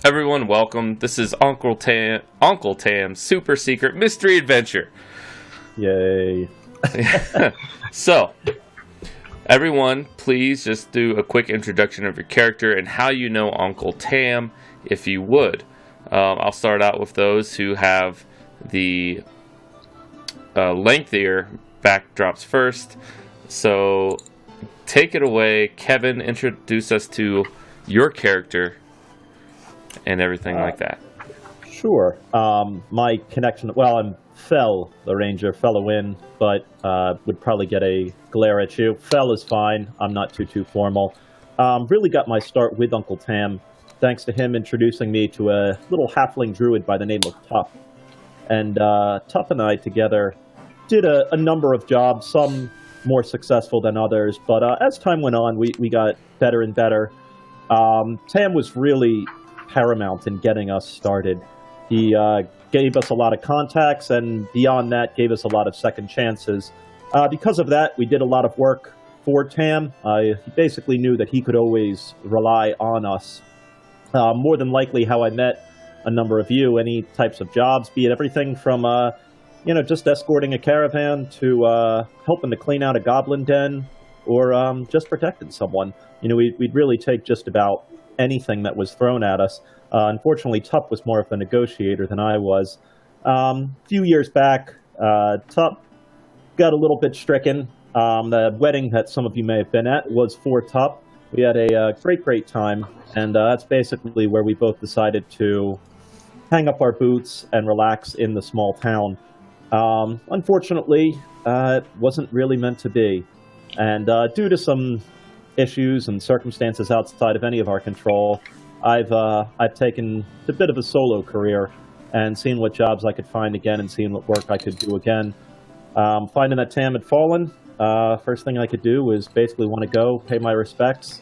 Everyone, welcome. This is Uncle Tam's Super Secret Mystery Adventure. Yay. So, everyone, please just do a quick introduction of your character and how you know Uncle Tam, if you would. I'll start out with those who have the lengthier backdrops first. So, take it away. Kevin, introduce us to your character and everything like that. Sure. My connection, I'm Fell, the ranger, fellow in, but would probably get a glare at you. Fell is fine. I'm not too formal. Really got my start with Uncle Tam, thanks to him introducing me to a little halfling druid by the name of Tup. And Tup and I together did a number of jobs, some more successful than others, but as time went on, we got better and better. Tam was really paramount in getting us started. He gave us a lot of contacts, and beyond that, gave us a lot of second chances. Because of that, we did a lot of work for Tam. He basically knew that he could always rely on us. More than likely how I met a number of you, any types of jobs, be it everything from, just escorting a caravan to helping to clean out a goblin den, or just protecting someone. We'd really take just about anything that was thrown at us. Unfortunately, Tup was more of a negotiator than I was. A few years back, Tup got a little bit stricken. The wedding that some of you may have been at was for Tup. We had a great time, and that's basically where we both decided to hang up our boots and relax in the small town. Unfortunately, it wasn't really meant to be. And due to some issues and circumstances outside of any of our control, I've taken a bit of a solo career and seen what jobs I could find again and seeing what work I could do again. Finding that Tam had fallen, first thing I could do was basically want to go, pay my respects,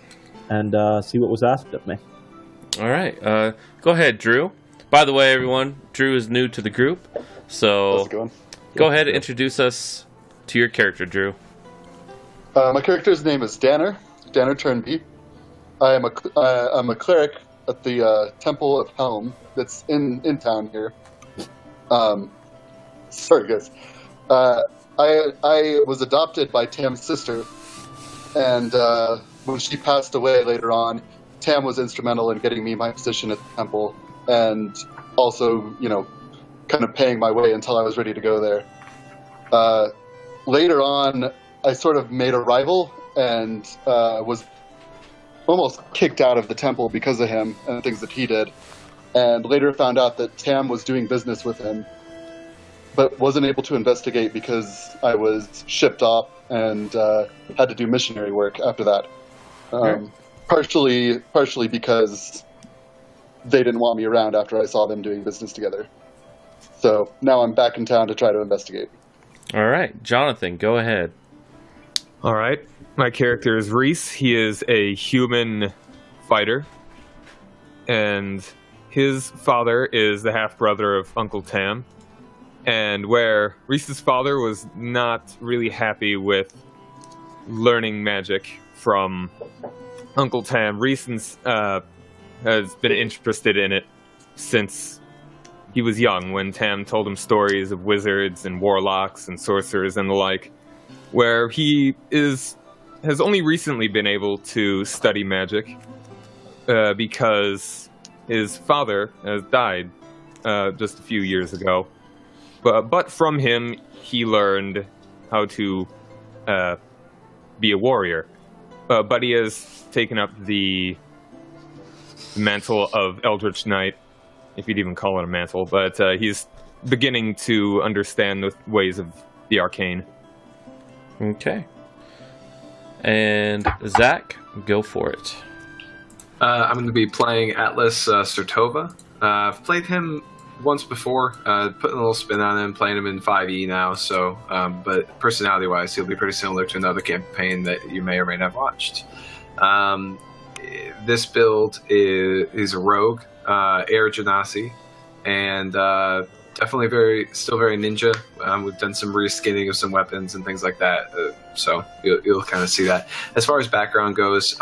and see what was asked of me. All right. Go ahead, Drew. By the way, everyone, Drew is new to the group, so How's it going? Go ahead and introduce us to your character, Drew. My character's name is Danner Turnby. I'm a cleric at the Temple of Helm that's in town here. Sorry, guys. I was adopted by Tam's sister, and when she passed away later on, Tam was instrumental in getting me my position at the temple, and also, kind of paying my way until I was ready to go there. Later on, I sort of made a rival and was almost kicked out of the temple because of him and things that he did, and later found out that Tam was doing business with him, but wasn't able to investigate because I was shipped off and had to do missionary work after that. Partially because they didn't want me around after I saw them doing business together. So now I'm back in town to try to investigate. All right, Jonathan, go ahead. All right. My character is Reese. He is a human fighter, and his father is the half-brother of Uncle Tam. And where Reese's father was not really happy with learning magic from Uncle Tam, Reese has been interested in it since he was young, when Tam told him stories of wizards and warlocks and sorcerers and the like, where he has only recently been able to study magic because his father has died just a few years ago. But from him, he learned how to be a warrior. But he has taken up the mantle of Eldritch Knight, if you'd even call it a mantle. But he's beginning to understand the ways of the arcane. Okay. And Zach, go for it. I'm going to be playing Atlas Sertova. I've played him once before, putting a little spin on him, playing him in 5e now. So, but personality-wise, he'll be pretty similar to another campaign that you may or may not have watched. This build is a rogue, Air Genasi, and definitely still very ninja. We've done some reskinning of some weapons and things like that, so you'll kind of see that. As far as background goes,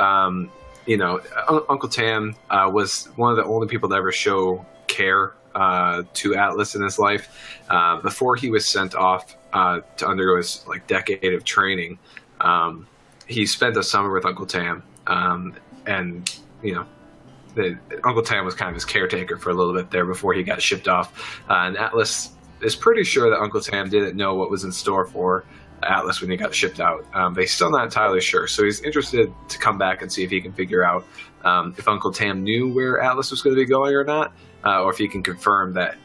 Uncle Tam was one of the only people to ever show care to Atlas in his life. Before he was sent off to undergo his decade of training, he spent a summer with Uncle Tam, and Uncle Tam was kind of his caretaker for a little bit there before he got shipped off. And Atlas is pretty sure that Uncle Tam didn't know what was in store for Atlas when he got shipped out, but he's still not entirely sure. So he's interested to come back and see if he can figure out if Uncle Tam knew where Atlas was going to be going or not, or if he can confirm that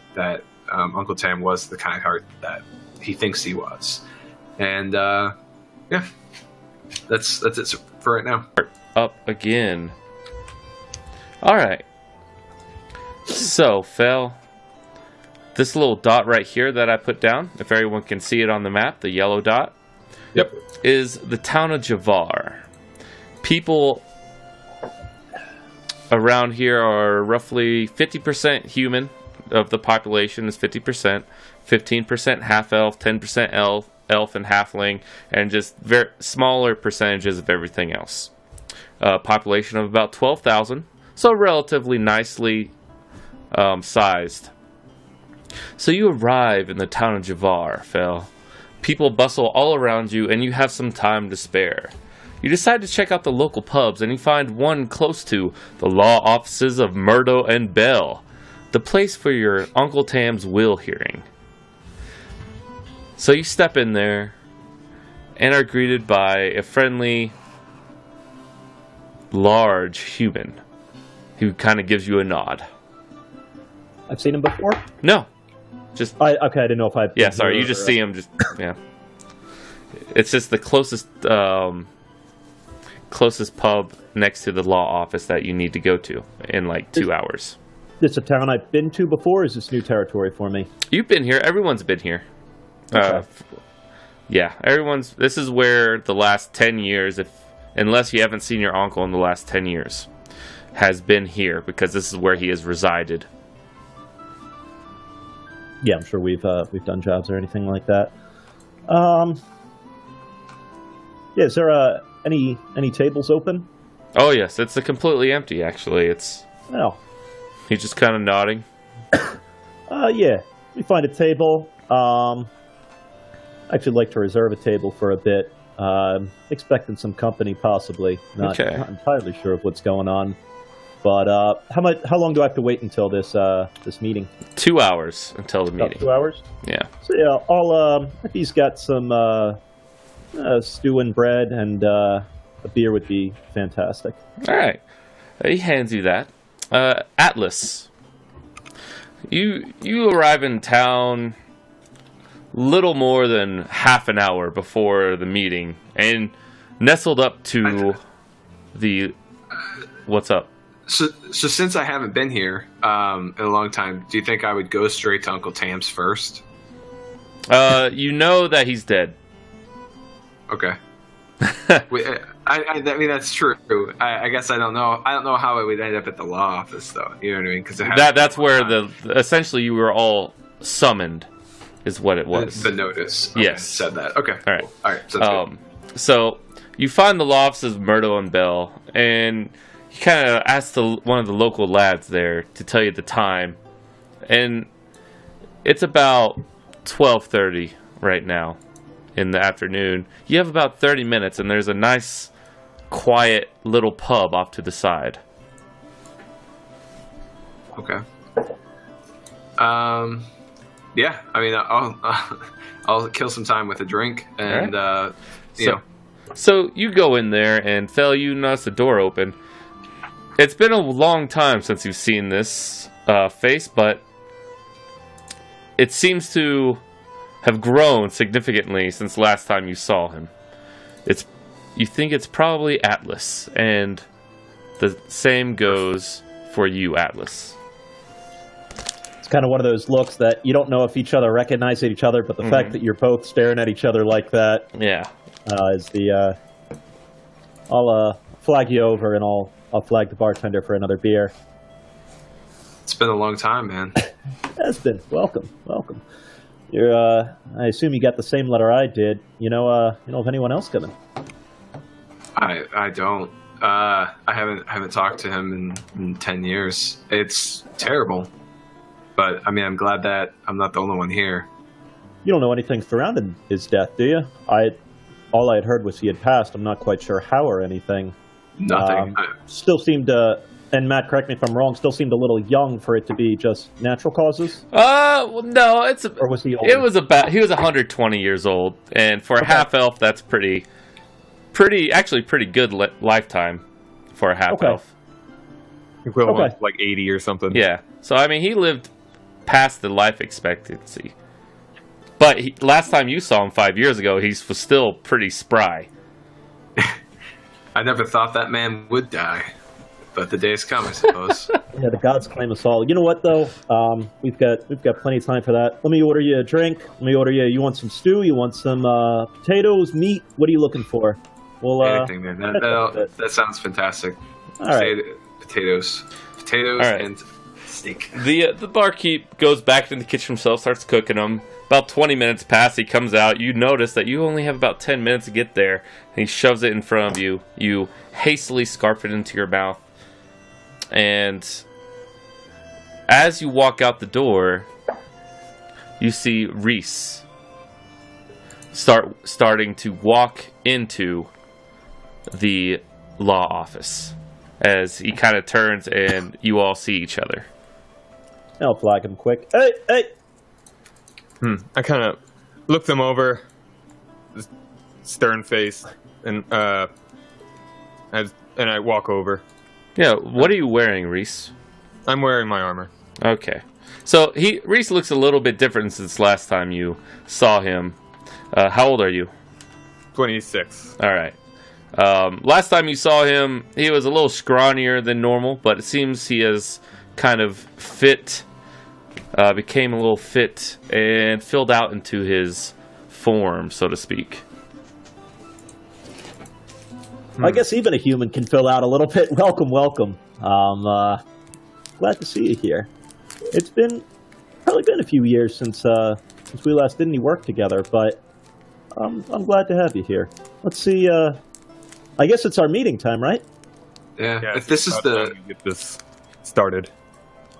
Uncle Tam was the kind heart that he thinks he was. And yeah, that's it for right now. Up again. All right. So, Fel, this little dot right here that I put down, if everyone can see it on the map, the yellow dot, Yep. is the town of Jabbar. People around here are roughly 50% human of the population is 50%, 15% half-elf, 10% elf and halfling, and just very smaller percentages of everything else. Population of about 12,000, so relatively nicely sized. So you arrive in the town of Jabbar, Fel. People bustle all around you, and you have some time to spare. You decide to check out the local pubs, and you find one close to the law offices of Murdo and Bell, the place for your Uncle Tam's will hearing. So you step in there, and are greeted by a friendly, large human who kind of gives you a nod. I've seen him before? No. Just Okay, I didn't know if I... yeah, sorry, you just see him just yeah. It's just the closest pub next to the law office that you need to go to in like 2 hours. This a town I've been to before, or is this new territory for me? You've been here, everyone's been here. Okay. Yeah, this is where the last 10 years, unless you haven't seen your uncle in the last 10 years, has been here, because this is where he has resided. Yeah, I'm sure we've done jobs or anything like that. Yeah, is there any tables open? Oh yes, it's completely empty actually. Oh. He's just kind of nodding. Yeah. We find a table. Actually like to reserve a table for a bit. Expecting some company possibly. Not entirely sure of what's going on. But how long do I have to wait until this meeting? 2 hours until the meeting. About 2 hours? Yeah. So yeah, if he's got some stew and bread, and a beer would be fantastic. All right. He hands you that. Atlas. You arrive in town little more than half an hour before the meeting, and nestled up to the... What's up? So since I haven't been here in a long time, do you think I would go straight to Uncle Tam's first? You know that he's dead. Okay. I mean, that's true. I guess I don't know. I don't know how it would end up at the law office, though. You know what I mean? Because that's where essentially you were all summoned, is what it was. The notice. Okay, yes, said that. Okay. All right. Cool. All right. Sounds good. So you find the law offices of Murdo and Bell, and you kind of ask one of the local lads there to tell you the time, and it's about 12:30 right now in the afternoon. You have about 30 minutes, and there's a nice, quiet little pub off to the side. Okay. Yeah. I mean, I'll kill some time with a drink, and right. you know. So you go in there, and Fel, you notice the door open. It's been a long time since you've seen this face, but it seems to have grown significantly since last time you saw him. You think it's probably Atlas, and the same goes for you, Atlas. It's kind of one of those looks that you don't know if each other recognize each other, but the fact that you're both staring at each other like that, yeah, is the. I'll flag you over, and I'll flag the bartender for another beer. It's been a long time, man. It's been welcome. You're. I assume you got the same letter I did. You know of anyone else coming? I don't. I haven't talked to him in 10 years. It's terrible. But, I mean, I'm glad that I'm not the only one here. You don't know anything surrounding his death, do you? All I had heard was he had passed. I'm not quite sure how or anything. Nothing. Still seemed and Matt, correct me if I'm wrong, still seemed a little young for it to be just natural causes? Well, no, Or was he older? he was 120 years old, and for a half-elf, that's pretty good lifetime for a half-elf. Equivalent to like 80 or something. Yeah, so I mean, he lived past the life expectancy. But last time you saw him 5 years ago, he was still pretty spry. I never thought that man would die. But the day's come, I suppose. Yeah, the gods claim us all. You know what, though? We've got plenty of time for that. Let me order you a drink. Let me order you. You want some stew? You want some potatoes, meat? What are you looking for? Well, anything, man. That sounds fantastic. All right. Potatoes, All right. and steak. The barkeep goes back into the kitchen himself, starts cooking them. About 20 minutes pass, he comes out. You notice that you only have about 10 minutes to get there. And he shoves it in front of you. You hastily scarf it into your mouth. And as you walk out the door, you see Reese starting to walk into the law office as he kind of turns and you all see each other. I'll flag him quick. Hey! I kind of look them over, stern face, and I walk over. Yeah, what are you wearing, Reese? I'm wearing my armor. Okay. So Reese looks a little bit different since last time you saw him. How old are you? 26. All right. Last time you saw him, he was a little scrawnier than normal, but it seems he has kind of became a little fit and filled out into his form, so to speak. I guess even a human can fill out a little bit. Welcome. Glad to see you here. It's probably been a few years since we last did any work together, but I'm glad to have you here. Let's see. I guess it's our meeting time, right? Yeah. Yeah, If this is the get this started.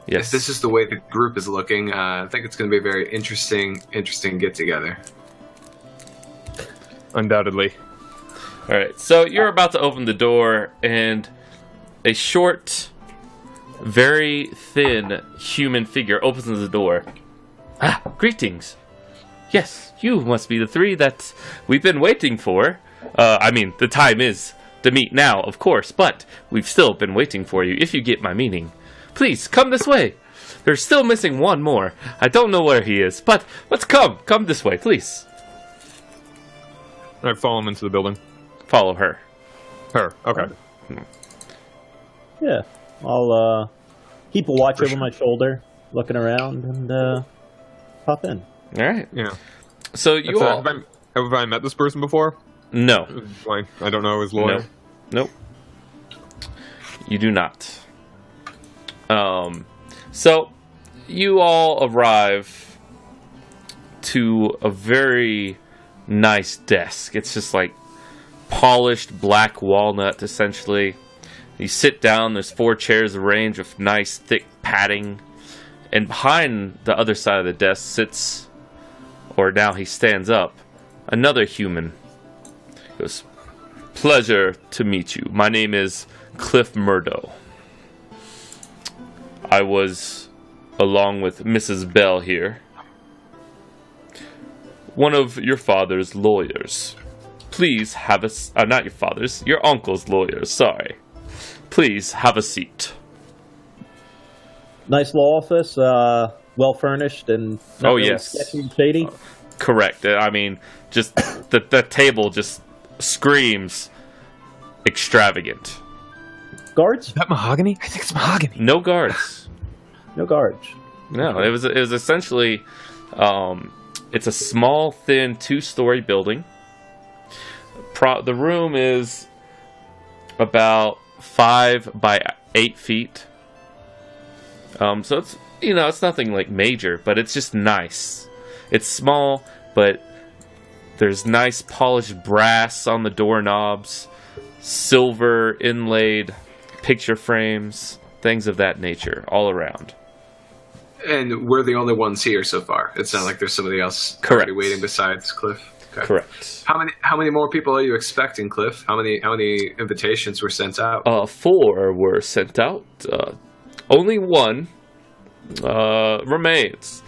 Yes. if this is the way the group is looking, I think it's going to be a very interesting get together. Undoubtedly. All right. So you're about to open the door, and a short, very thin human figure opens the door. Ah, greetings. Yes, you must be the three that we've been waiting for. I mean, the time is to meet now, of course, but we've still been waiting for you, if you get my meaning. Please, come this way. There's still missing one more. I don't know where he is, but let's come. Come this way, please. I follow him into the building. Follow her. Her. Okay. Yeah. I'll keep a watch over my shoulder, looking around, and pop in. All right. Yeah. So you all... Have I met this person before? No. Like, I don't know his lawyer. Nope. You do not. So you all arrive to a very nice desk. It's just like polished black walnut, essentially. You sit down, there's 4 chairs arranged with nice thick padding. And behind the other side of the desk sits, or now he stands up, another human. He goes, "Pleasure to meet you. My name is Cliff Murdo. I was, along with Mrs. Bell here, one of your father's lawyers. Please have a... not your father's, your uncle's lawyers, sorry. Please have a seat." Nice law office, well furnished, and not really yes. sketchy and shady. Correct. I mean, just the table just screams extravagant. Guards? Is that mahogany? I think it's mahogany. No guards. No guards. No, it was essentially it's a small, thin 2-story building. The room is about 5 by 8 feet. So it's it's nothing like major, but it's just nice. It's small, but there's nice polished brass on the doorknobs. silver inlaid picture frames, things of that nature, all around. And we're the only ones here so far. It's not like there's somebody else Correct. already waiting besides Cliff. Okay. Correct. How many more people are you expecting, Cliff? How many invitations were sent out? 4 were sent out. Only one remains.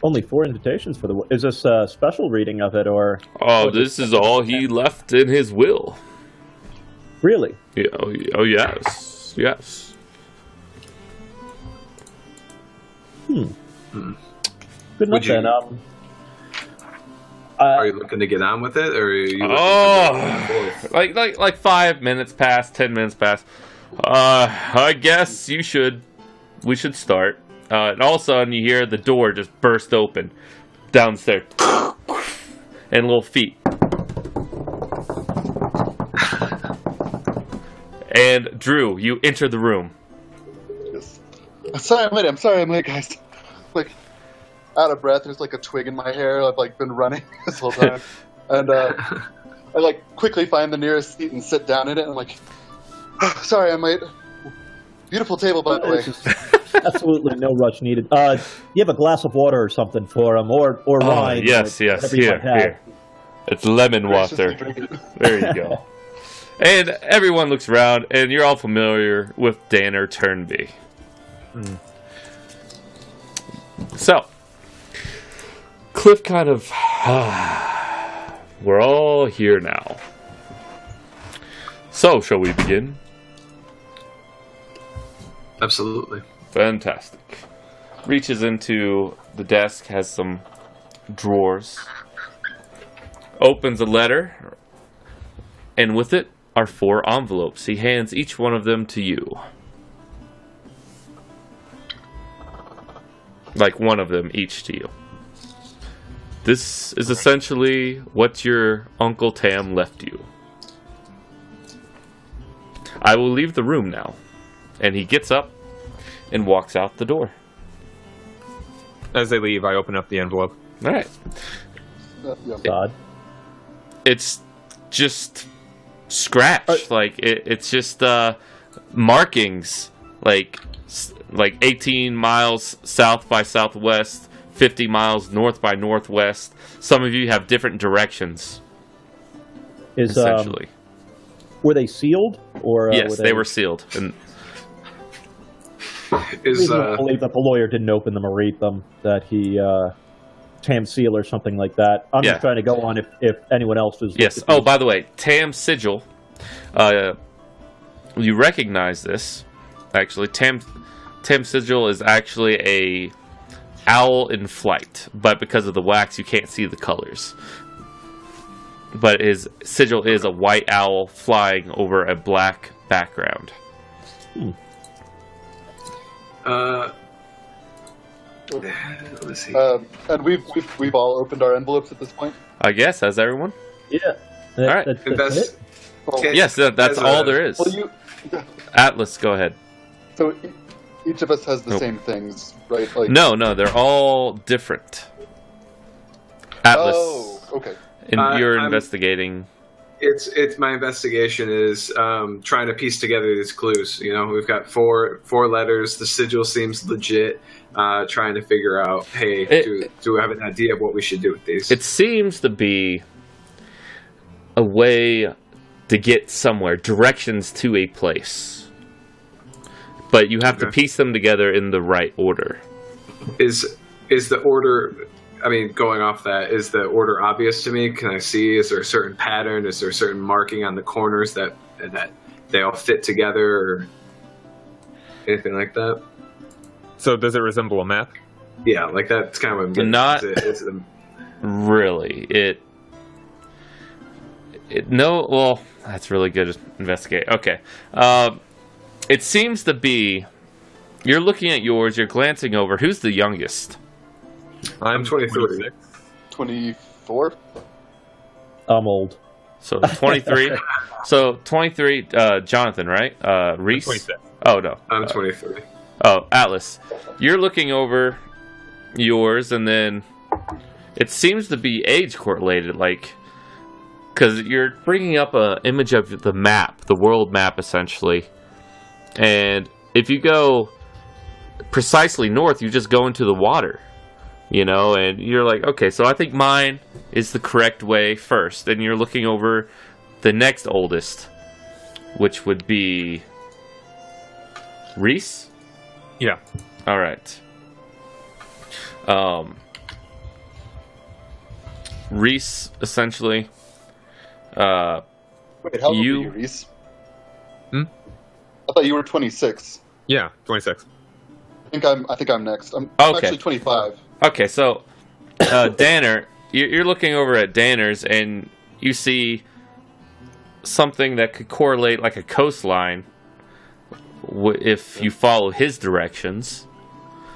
Only 4 invitations for the. Is this a special reading of it, or? Oh, this is all he left in his will. Really? Yeah, oh, yes. Yes. Good Would enough you- then. Are you looking to get on with it, or are you looking to like 5 minutes past, 10 minutes past. I guess we should start. And all of a sudden you hear the door just burst open downstairs, and little feet. And Drew, you enter the room. Yes. I'm sorry I'm late, guys. Like, out of breath. There's like a twig in my hair. I've like been running this whole time, and I like quickly find the nearest seat and sit down in it. And I'm like, sorry I'm late. Beautiful table, by the way. Absolutely no rush needed. You have a glass of water or something for him, or wine. Yes, or yes. whatever you might have. Here. It's lemon water. Graciously drink it. There you go. And everyone looks around, and you're all familiar with Danner Turnby. So, Cliff kind of... we're all here now. So, shall we begin? Absolutely. Fantastic. Reaches into the desk, has some drawers. Opens a letter, and with it are 4 envelopes. He hands each one of them to you. Like one of them each to you. This is essentially what your Uncle Tam left you. I will leave the room now. And he gets up and walks out the door. As they leave, I open up the envelope. All right. Yeah. God. It's just scratched. Like it's just markings. Like 18 miles south by southwest, 50 miles north by northwest. Some of you have different directions. Essentially. Were they sealed, or? Yes, they were sealed. And Is I believe that the lawyer didn't open them or read them. That he Tam seal or something like that. I'm Yeah. just trying to go on if anyone else was. yes. Oh, by the way, Tam sigil. You recognize this? Actually, Tam sigil is actually a owl in flight, but because of the wax, you can't see the colors. But his sigil is a white owl flying over a black background. Let's see. And we've all opened our envelopes at this point. I guess, has everyone? Yeah. All right. That's it. Well, Okay. Yes, that's As all a- there is. well, Atlas, go ahead. so each of us has the Nope. same things, right? Like, No, they're all different. Atlas, Oh, okay. and you're I'm- investigating. It's my investigation is trying to piece together these clues. You know, we've got four letters. The sigil seems legit. Trying to figure out, hey, do we have an idea of what we should do with these? It seems to be a way to get somewhere, directions to a place. But you have to Okay. piece them together in the right order. Is the order? I mean, going off that, is the order obvious to me? Can I see? Is there a certain pattern? Is there a certain marking on the corners that they all fit together, or anything like that? So does it resemble a map? Yeah, like that's kind of what I'm getting. Not- Is it Really, well, that's really good to investigate. Okay. It seems to be, you're looking at yours, you're glancing over, who's the youngest? I'm 23. 24? I'm old. So 23. So 23, Jonathan, right? Reese? 26. Oh, no. I'm 23. Oh, Atlas. You're looking over yours, and then it seems to be age correlated. Like, because you're bringing up an image of the map, the world map, essentially. And if you go precisely north, you just go into the water, you know, and you're like, okay, so I think mine is the correct way first. And you're looking over the next oldest, which would be Reese? Yeah. All right. Reese, essentially. Wait, how old were you, Reese? I thought you were 26. Yeah, 26. I think I'm next. I'm Okay. actually 25. Okay, so Danner, you're looking over at Danner's, and you see something that could correlate like a coastline if you follow his directions.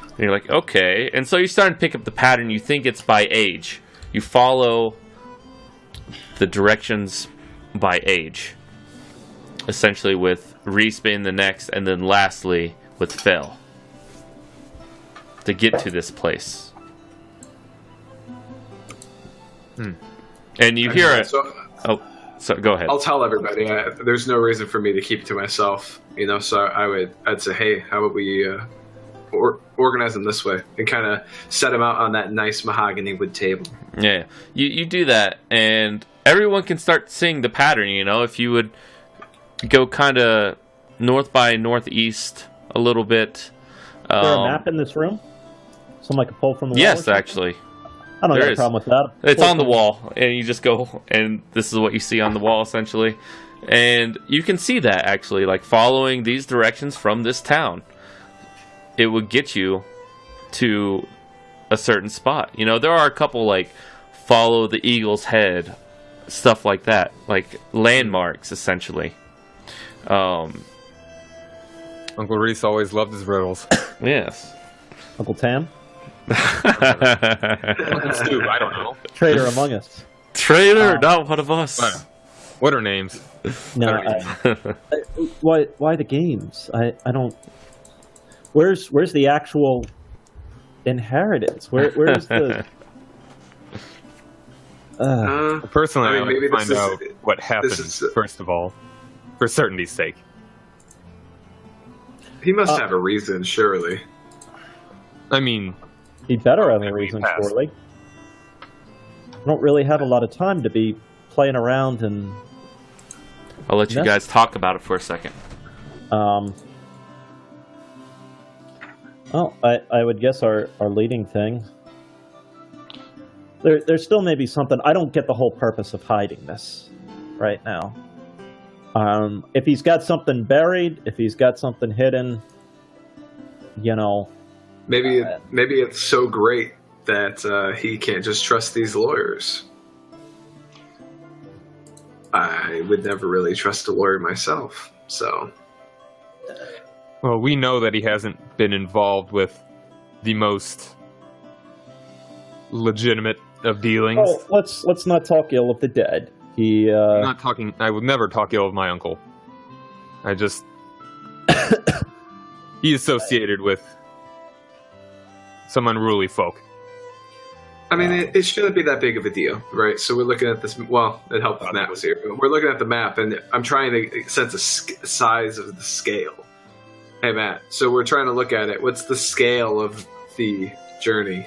And you're like, okay. And so you start to pick up the pattern. You think it's by age. You follow the directions by age. Essentially with Reese being the next, and then lastly with Phil. To get to this place. And you hear it. So go ahead. I'll tell everybody. There's no reason for me to keep it to myself, you know. So I'd say, hey, how about we organize them this way and kind of set them out on that nice mahogany wood table. Yeah, you do that, and everyone can start seeing the pattern. You know, if you would go kind of north by northeast a little bit. Is there a map in this room? Something I could pull from the wall? Yes, actually. I don't have a problem with that. It's on the wall, and you just go, and this is what you see on the wall, essentially. And you can see that, actually, like, following these directions from this town. It would get you to a certain spot. You know, there are a couple, like, follow the eagle's head, stuff like that. Like, landmarks, essentially. Uncle Reese always loved his riddles. Yes. Uncle Tam? Uncle Stu, I don't know. Traitor among us. Traitor, not one of us. What are names? No, why the games? I don't. Where's the actual inheritance? Where's the? Personally, I maybe want to find out what happens first of all, for certainty's sake. He must have a reason, surely. I mean, he better have a reason, surely. I don't really have a lot of time to be playing around and. I'll let you guys talk about it for a second. Well, I would guess our leading thing. There still may be something. I don't get the whole purpose of hiding this right now. If he's got something buried, if he's got something hidden, you know. Maybe it's so great that he can't just trust these lawyers. I would never really trust a lawyer myself, so. Well, we know that he hasn't been involved with the most legitimate of dealings. Oh, let's not talk ill of the dead. I'm not talking. I would never talk ill of my uncle. I just he associated with some unruly folk. I mean, it shouldn't be that big of a deal, right? So we're looking at this. Well, it helped if Matt was here. We're looking at the map, and I'm trying to sense the size of the scale. Hey, Matt. So we're trying to look at it. What's the scale of the journey?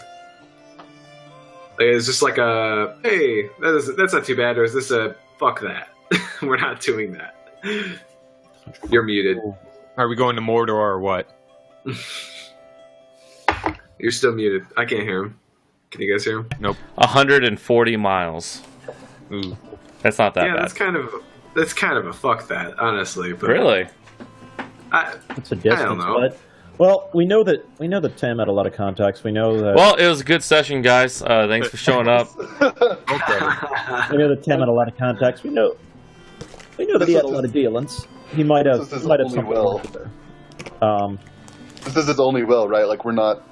Like, is this like a hey? That's not too bad, or is this a fuck that? We're not doing that. You're muted. Are we going to Mordor or what? You're still muted. I can't hear him. Can you guys hear him? Nope. 140 miles. Ooh. That's not that bad. Yeah, that's kind of a fuck that, honestly. But really? It's a distance, I don't know. But well, we know that Tam had a lot of contacts. We know that. Well, it was a good session, guys. Thanks for showing up. Okay. We know that Tam had a lot of contacts. We know that he had a lot of dealings. He might have something will. there. This is his only will, right? Like we're not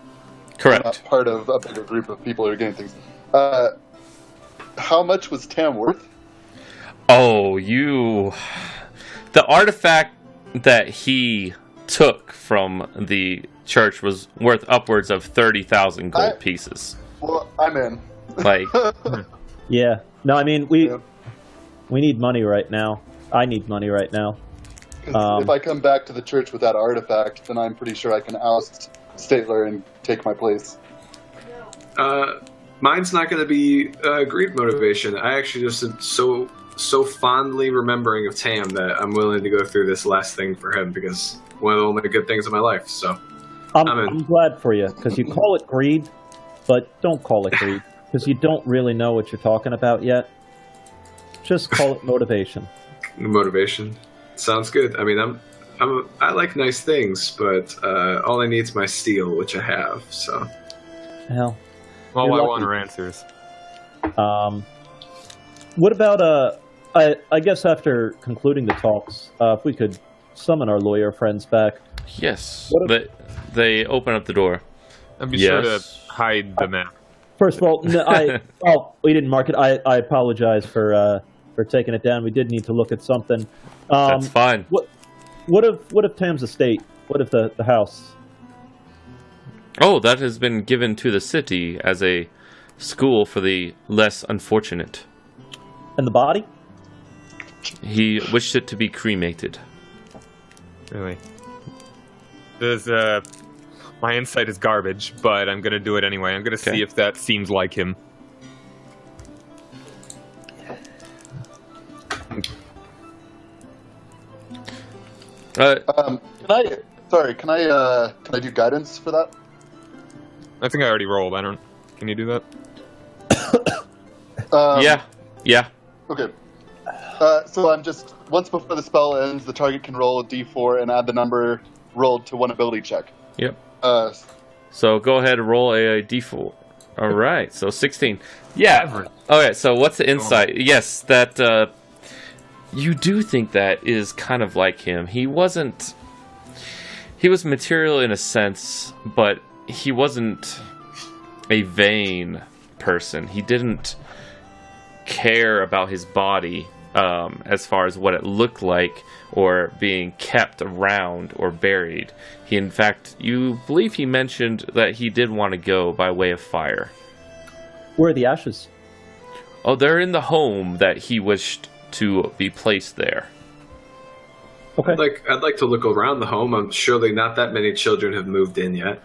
Correct. part of a bigger group of people who are getting things. How much was Tam worth? Oh, the artifact that he took from the church was worth upwards of 30,000 gold pieces. Well, I'm in. Like, Yeah. No, I mean We need money right now. I need money right now. 'Cause if I come back to the church with that artifact, then I'm pretty sure I can oust Statler and take my place. Mine's not going to be greed motivation. I actually just am so fondly remembering of Tam that I'm willing to go through this last thing for him because one of the only good things in my life. So I'm glad for you, because you call it greed, but don't call it greed, because you don't really know what you're talking about yet. Just call it motivation. Motivation sounds good. I mean, I like nice things, but all I need is my steel, which I have. So, Hell. All You're I lucky. want are answers. What about I guess after concluding the talks, if we could summon our lawyer friends back. Yes. What They open up the door. And be sure to Yes. hide the map. First of all, we didn't mark it. I apologize for taking it down. We did need to look at something. That's fine. What of Tam's estate? What of the house? Oh, that has been given to the city as a school for the less unfortunate. And the body? He wished it to be cremated. Really. There's my insight is garbage, but I'm gonna do it anyway. I'm gonna Okay. see if that seems like him. Can I do guidance for that? I think I already rolled. Can you do that? Yeah. Okay. So I'm just, once before the spell ends, the target can roll a d4 and add the number rolled to one ability check. Yep. Uh, So go ahead and roll a d4. All right. So 16. Yeah. Okay. So what's the insight? Yes, that you do think that is kind of like him. He was material in a sense, but he wasn't a vain person. He didn't care about his body as far as what it looked like or being kept around or buried. He, in fact, you believe he mentioned that he did want to go by way of fire. Where are the ashes? Oh, they're in the home that he wished to be placed there. Okay. I'd like to look around the home. I'm surely not that many children have moved in yet.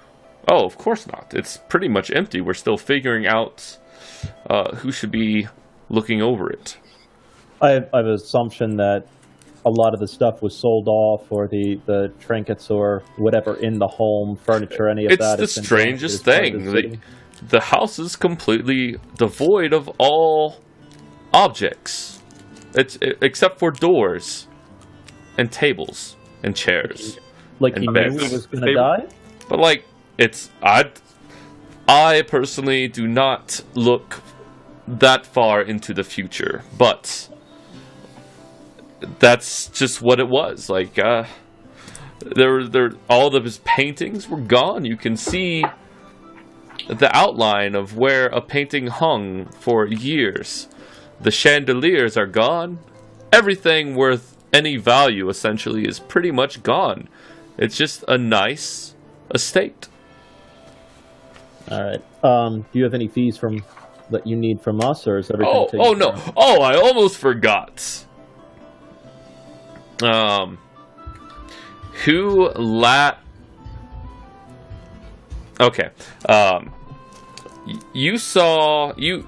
Oh, of course not. It's pretty much empty. We're still figuring out who should be looking over it. I have an assumption that a lot of the stuff was sold off, or the trinkets or whatever in the home, furniture, any of It's that. the has been strangest donated to thing. the city. The house is completely devoid of all objects. Except for doors and tables and chairs. Like and he knew beds. he was going to die? But like, I personally do not look that far into the future, but that's just what it was. Like, all of his paintings were gone. You can see the outline of where a painting hung for years. The chandeliers are gone. Everything worth any value, essentially, is pretty much gone. It's just a nice estate. All right. Do you have any fees that you need from us, or is everything taken Oh no! care of? Oh, I almost forgot. Okay. You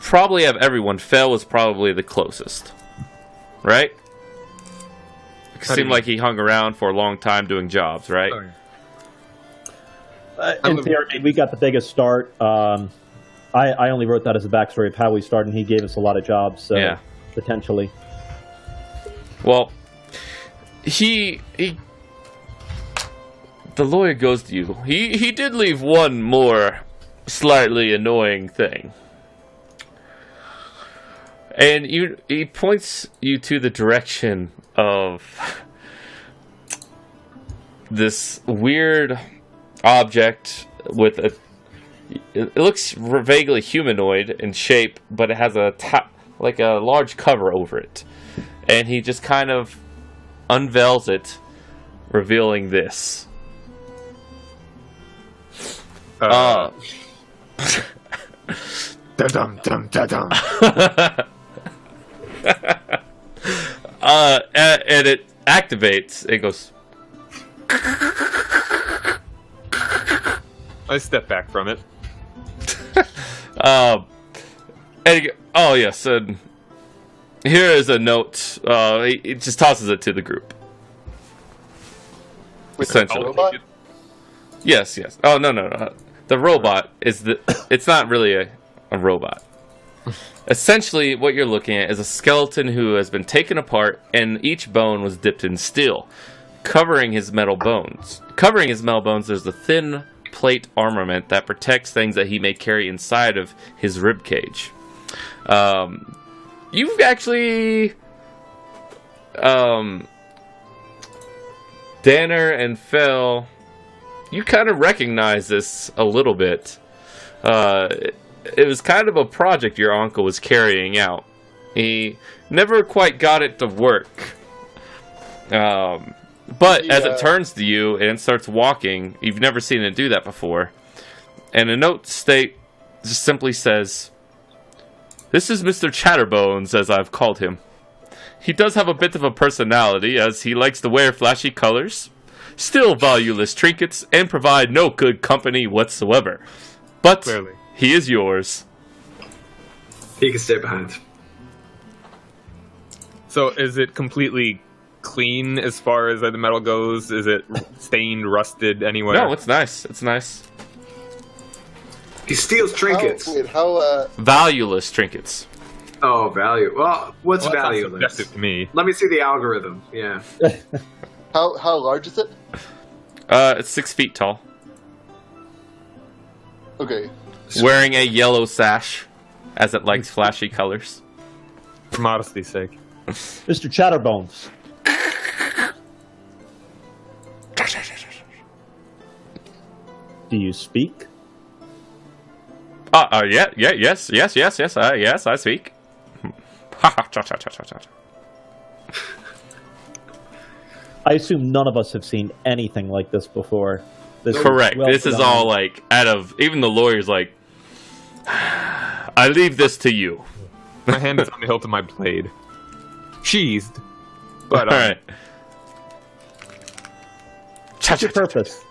probably have everyone. Fel was probably the closest, right? It How do seemed you like he hung around for a long time doing jobs, right? Oh, In theory, we got the biggest start. I only wrote that as a backstory of how we started, and he gave us a lot of jobs, so Yeah. potentially. Well, the lawyer goes to you. He did leave one more slightly annoying thing. And he points you to the direction of this weird object with it looks vaguely humanoid in shape, but it has a large cover over it. And he just kind of unveils it, revealing this. Da-dum, dum, da-dum. And it activates. It goes. I step back from it. And oh yes, and here is a note. He just tosses it to the group. With Essentially. the robot? Yes. Oh no. The robot is it's not really a robot. Essentially, what you're looking at is a skeleton who has been taken apart, and each bone was dipped in steel, covering his metal bones. Covering his metal bones, there's a thin plate armament that protects things that he may carry inside of his rib cage. You've actually, Danner and Fel, you kind of recognize this a little bit. It was kind of a project your uncle was carrying out. He never quite got it to work. But as it turns to you and starts walking, you've never seen it do that before. And a note just simply says, "This is Mr. Chatterbones, as I've called him. He does have a bit of a personality, as he likes to wear flashy colors, steal valueless trinkets, and provide no good company whatsoever. But Clearly. he is yours." He can stay behind. So is it completely clean as far as the metal goes? Is it stained, rusted anywhere? No, it's nice. It's nice. He steals trinkets. How Valueless trinkets. Oh, value. Well, what's Well, that sounds valueless? subjective to me. Let me see the algorithm. Yeah. how large is it? It's 6 feet tall. Okay. Wearing a yellow sash, as it likes flashy colors. For modesty's sake. Mr. Chatterbones. Do you speak? Yes, I speak. I assume none of us have seen anything like this before. This Correct. well This is done. all like out of even the lawyer's like. I leave this to you. My hand is on the hilt of my blade. Sheathed. But, All right. What's your purpose?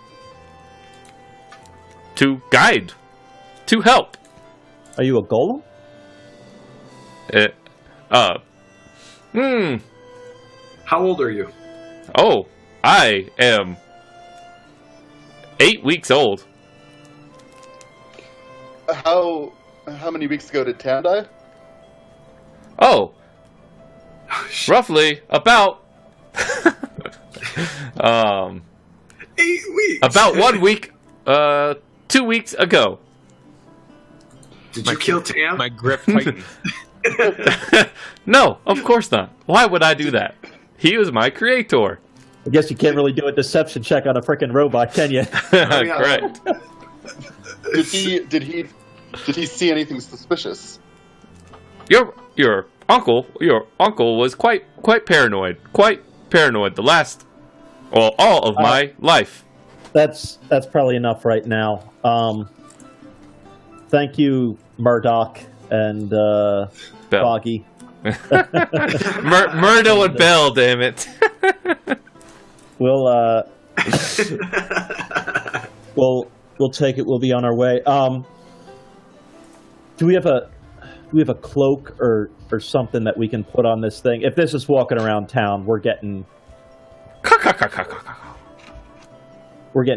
To guide, to help. Are you a golem? How old are you? Oh, I am 8 weeks old. How many weeks ago did Tam die? Oh, roughly about 8 weeks. about 1 week, 2 weeks ago. Did you kill Tam? my grip tightens. No, of course not. Why would I do that? He was my creator. I guess you can't really do a deception check on a freaking robot, can you? Correct. Did he see anything suspicious? Your uncle was quite paranoid. Quite paranoid. All of my life. That's probably enough right now. Thank you, Murdoch and Bell. Foggy. Murdo and Bell, damn it. We'll take it. We'll be on our way. Do we have a cloak or something that we can put on this thing? If this is walking around town, we're getting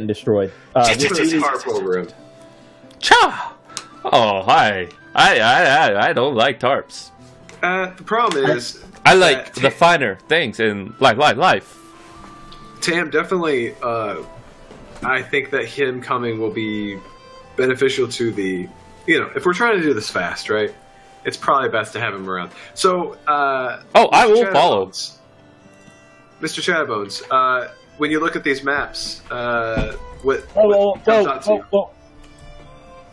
destroyed. This carpool room. Cha! Oh, hi. I don't like tarps. The problem is, I like the finer things in life. Tam definitely. I think that him coming will be beneficial to the. If we're trying to do this fast, right? It's probably best to have him around. So. I will follow. Mr. Chatterbones, when you look at these maps, what comes out to you?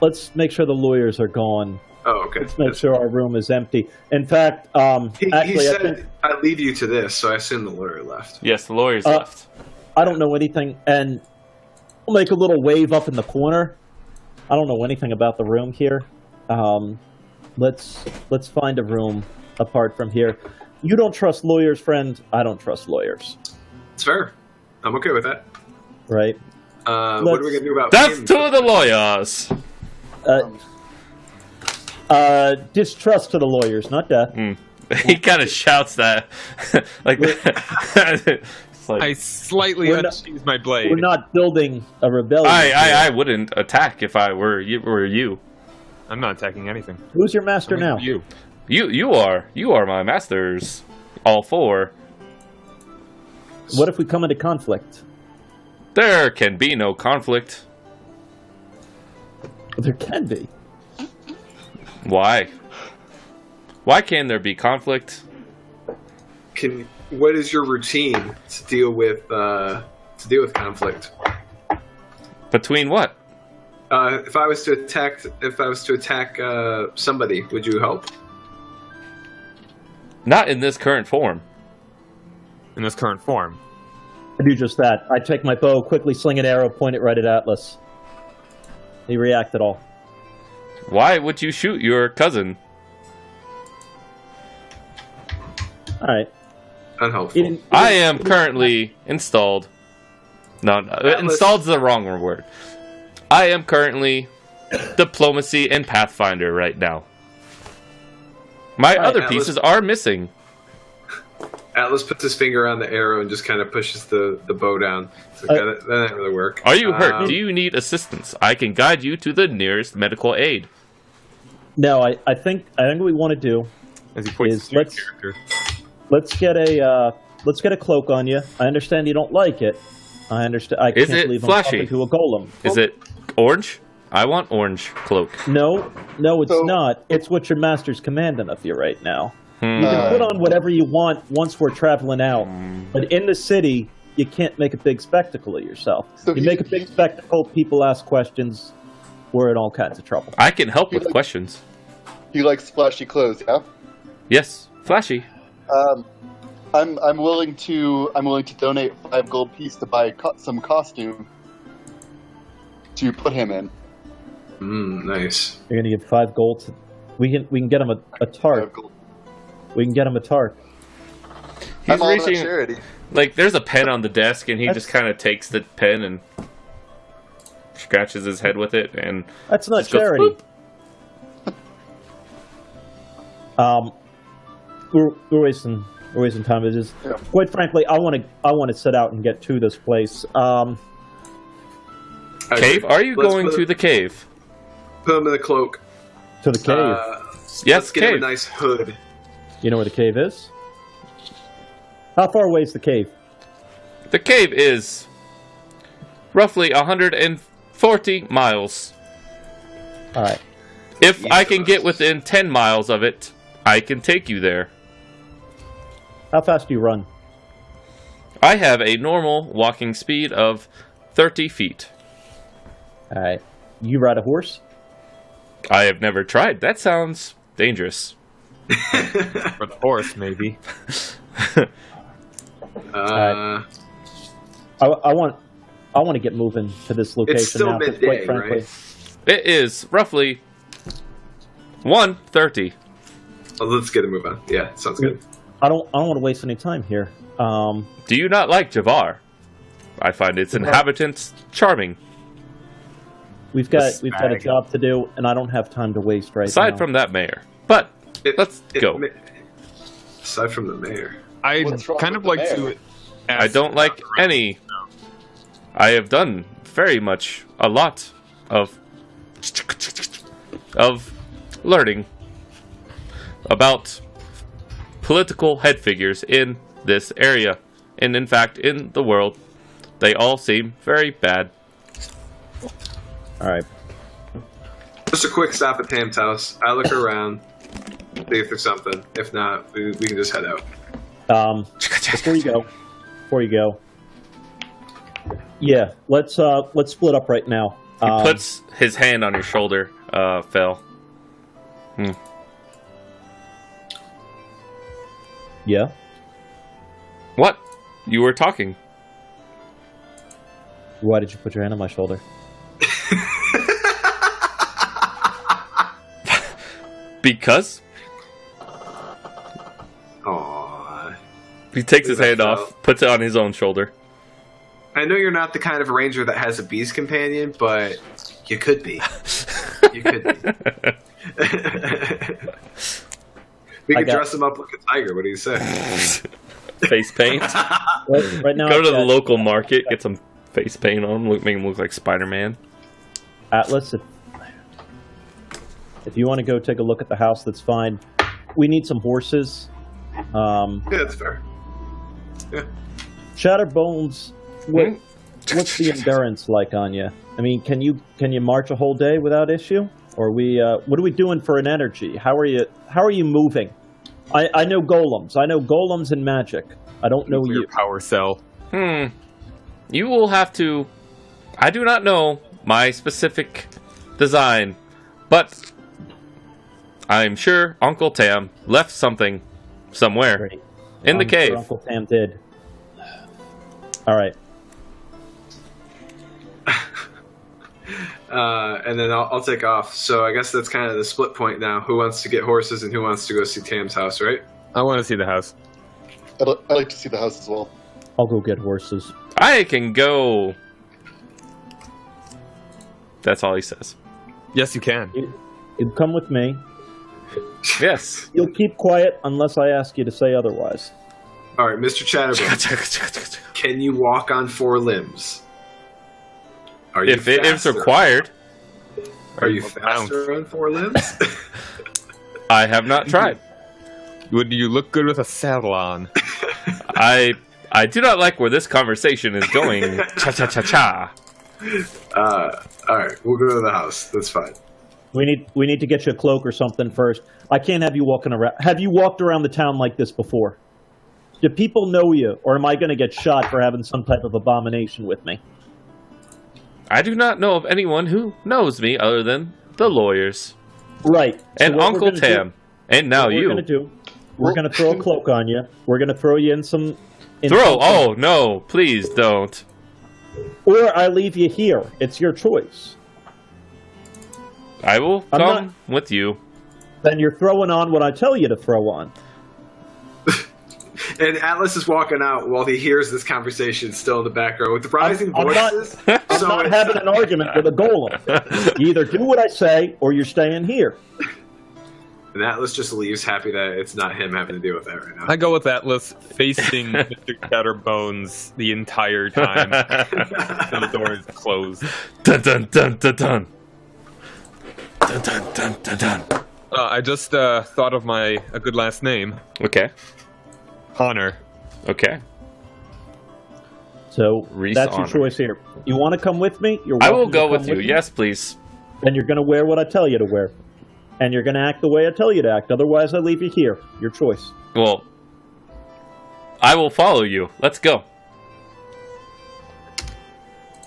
Let's make sure the lawyers are gone. Oh, okay. Let's make sure our room is empty. In fact, He actually, said, I leave you to this, so I assume the lawyer left. Yes, the lawyer's left. I don't know anything, and we'll make a little wave up in the corner. I don't know anything about the room here. Let's find a room apart from here. You don't trust lawyers, friend. I don't trust lawyers. It's fair. I'm okay with that. Right? What are we gonna do about That's him? two of the lawyers. Distrust to the lawyers, not death. He kind of shouts that. Like, it's like I slightly We're not- unsheathe my blade. We're not building a rebellion. I wouldn't attack if I were you. I'm not attacking anything. Who's your master now? You. You are my masters. All four. What if we come into conflict? There can be no conflict. There can be. Why? Why can there be conflict? What is your routine to deal with conflict? Between what? If I was to attack somebody, would you help? Not in this current form. In this current form. I do just that. I take my bow, quickly sling an arrow, point it right at Atlas. He react at all. Why would you shoot your cousin? All right. Unhelpful. I am currently installed. No, installed's the wrong word. I am currently diplomacy and Pathfinder right now. My other Atlas. pieces are missing. Atlas puts his finger on the arrow and just kind of pushes the bow down. So that didn't really work. Are you hurt? Do you need assistance? I can guide you to the nearest medical aid. No, I think what we want to do As he points is to your let's character. let's get a cloak on you. I understand you don't like it. I understand. I Is can't it believe I'm flashy? talking to a golem. Is it orange? I want orange cloak. No, it's So- not. It's what your master's commanding of you right now. Hmm. You can put on whatever you want once we're traveling out, but in the city, you can't make a big spectacle of yourself. So You make a big spectacle, people ask questions, we're in all kinds of trouble. I can help with questions. He likes flashy clothes, yeah. Yes, flashy. I'm willing to donate 5 gold piece to buy some costume to put him in. Nice. You're gonna give 5 gold. We can get him a 5 tart. gold. We can get him a tart. He's I'm all about reaching. charity. Like, there's a pen on the desk, and he That's- just kind of takes the pen and scratches his head with it, and That's not just goes, charity. We're wasting time. It is, Yeah. quite frankly, I want to set out and get to this place. Cave? Are you Let's going put- to the cave? Put him in the cloak. To the cave. Yes, Let's get him cave. a nice hood. You know where the cave is? How far away is the cave? The cave is roughly 140 miles. All right. If East I of can us. get within 10 miles of it, I can take you there. How fast do you run? I have a normal walking speed of 30 feet. All right. You ride a horse? I have never tried. That sounds dangerous. For the horse, maybe. Uh, I want to get moving to this location still now. 'cause midday, quite frankly, right? It is roughly 1:30. well, let's get a move on. Yeah, sounds good. I don't want to waste any time here. Do you not like Jabbar? I find its inhabitants charming. We've got a Spag. job to do, and I don't have time to waste right now. Aside from that mayor. But let's go. Aside from the mayor. I'd What's wrong kind with of like the to. mayor? Ask I don't like about the rest. any. I have done very much a lot of learning about political head figures in this area, and in fact in the world. They all seem very bad. All right. Just a quick stop at Tam's house. I look around, see if there's something. If not, we can just head out. Before you go. Yeah, let's split up right now. He puts his hand on your shoulder, Phil. Yeah. What? You were talking. Why did you put your hand on my shoulder? Because? Aww. He takes his hand off, puts it on his own shoulder. I know you're not the kind of ranger that has a beast companion, but you could be. You could be. We could dress him up like a tiger. What do you say? Face paint. Right now, Go to the local market, get some face paint on him, make him look like Spider-Man. Atlas, if you want to go take a look at the house, that's fine. We need some horses. Yeah, that's fair. Yeah. Chatterbones, what's the endurance like on you? I mean, can you march a whole day without issue? Or what are we doing for an energy? How are you moving? I know golems. I know golems and magic. I don't know Your you. power cell. You will have to... I do not know my specific design, but I'm sure Uncle Tam left something somewhere Great. in the cave. Sure Uncle Tam did. All right. And then I'll take off. So I guess that's kind of the split point now. Who wants to get horses and who wants to go see Tam's house, right? I want to see the house. I'd like to see the house as well. I'll go get horses. I can go. That's all he says. Yes, you can. You come with me. Yes. You'll keep quiet unless I ask you to say otherwise. All right, Mr. Chatterbones. Can you walk on 4 limbs? Are you If it's faster? required, Are you faster on 4 limbs? I have not tried. Would you look good with a saddle on? I do not like where this conversation is going. Cha cha cha cha. All right, we'll go to the house. That's fine. We need to get you a cloak or something first. I can't have you walking around. Have you walked around the town like this before? Do people know you, or am I going to get shot for having some type of abomination with me? I do not know of anyone who knows me other than the lawyers Right. and what we're Uncle gonna Tam, and now you. We're going to throw a cloak on you. We're going to throw you in some... Oh no! Please don't. Or I leave you here. It's your choice. I will I'm come with you. Then you're throwing on what I tell you to throw on. And Atlas is walking out while he hears this conversation still in the background with the rising I'm voices. I'm not having an argument with a golem. You either do what I say, or you're staying here. And Atlas just leaves, happy that it's not him having to deal with that right now. I go with Atlas facing Mr. Chatterbones the entire time. So the door is closed. Dun dun dun dun dun. Dun dun dun dun dun. I just thought of a good last name. Okay. Honor. Okay. So Reese that's your Honor. choice here. You want to come with me? You're I will welcome to go come with you. me. Yes, please. Then you're going to wear what I tell you to wear. And you're going to act the way I tell you to act. Otherwise, I leave you here. Your choice. Well, I will follow you. Let's go.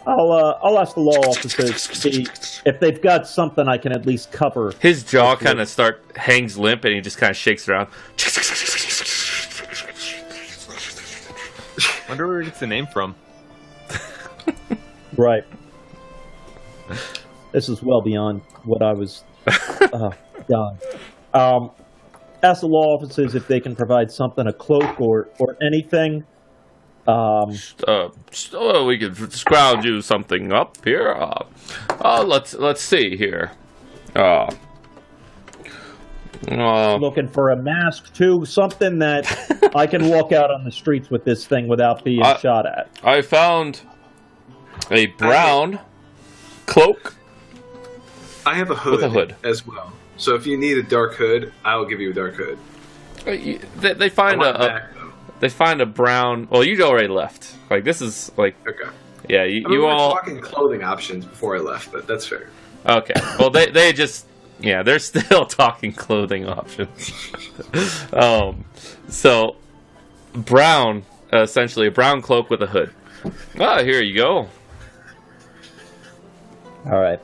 I'll ask the law officers to see if they've got something I can at least cover. His jaw kind of hangs limp, and he just kind of shakes around. Wonder where he gets the name from. Right. This is well beyond what I was... Oh, God. Ask the law officers if they can provide something, a cloak or anything. We could scrounge you something up here. Let's see here. Looking for a mask, too. Something that I can walk out on the streets with this thing without being shot at. I found a brown cloak. I have a hood, With a hood. as well. So if you need a dark hood, I'll give you a dark hood. They find I want back, though. they find a brown. Well, you already left. Like this is like Okay. yeah. I mean, You we were all talking clothing options before I left, but that's fair. okay. Well, they just yeah. They're still talking clothing options. So brown, essentially a brown cloak with a hood. Ah, here you go. All right.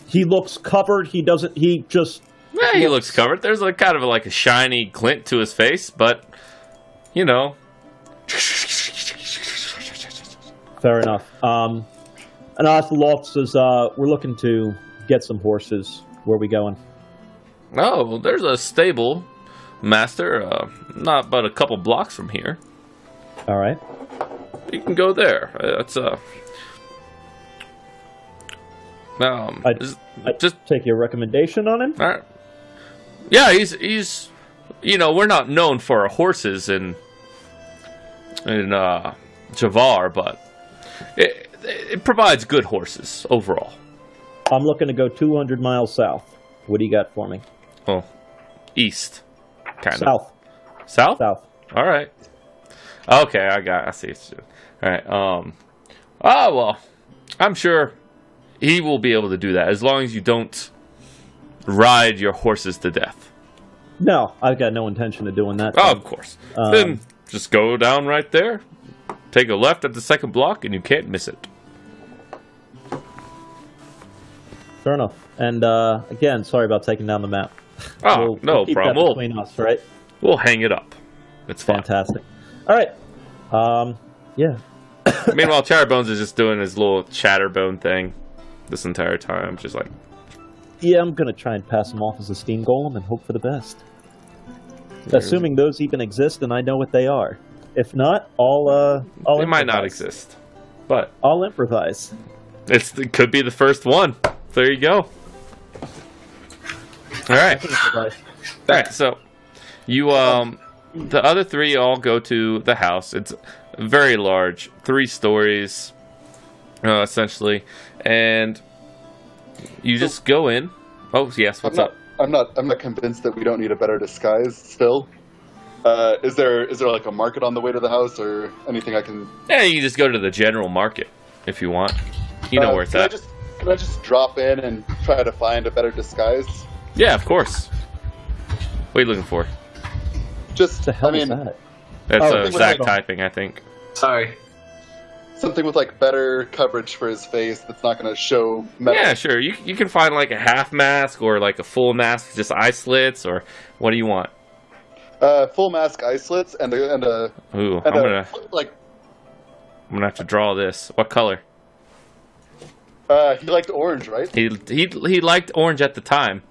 He looks covered. He doesn't... He just... Yeah, he looks covered. There's a kind of like a shiny glint to his face, but you know. Fair enough. And I asked the law officers, we're looking to get some horses. Where are we going? Oh, well, there's a stable Master. Not but a couple blocks from here. All right. You can go there. It's I just take your recommendation on him. all right. Yeah, he's we're not known for our horses in Jabbar, but it provides good horses overall. I'm looking to go 200 miles south. What do you got for me? Oh, east, kind of. South. South. South. All right. Okay, I see. All right. Oh well, I'm sure he will be able to do that as long as you don't ride your horses to death. No, I've got no intention of doing that. Oh, of course. Then just go down right there, take a left at the second block, and you can't miss it. Fair enough. And again, sorry about taking down the map. Oh, no keep problem. That between us, right? We'll hang it up. It's fine. Fantastic. All right. Yeah. Meanwhile, Chatterbones is just doing his little Chatterbone thing this entire time, just like. Yeah, I'm gonna try and pass him off as a steam golem and hope for the best. Assuming those even exist and I know what they are. If not, I'll They might not exist, but I'll improvise. it could be the first one. There you go. All right. All right. So you the other three all go to the house. It's very large, 3 stories, essentially, and you just go in. Oh yes, what's up? I'm not convinced that we don't need a better disguise still. Is there like a market on the way to the house or anything I can? Yeah, you can just go to the general market if you want. You know where it's at. Can I just drop in and try to find a better disguise? Yeah, of course. What are you looking for? Just, The hell I mean, is that? That's Oh, Zach typing, I think. Sorry. something with like better coverage for his face that's not going to show metal. Yeah, sure. You can find like a half mask or like a full mask, just eye slits, or what do you want? Full mask eye slits and a Ooh, and I'm like gonna have to draw this. What color? he liked orange, right? He liked orange at the time.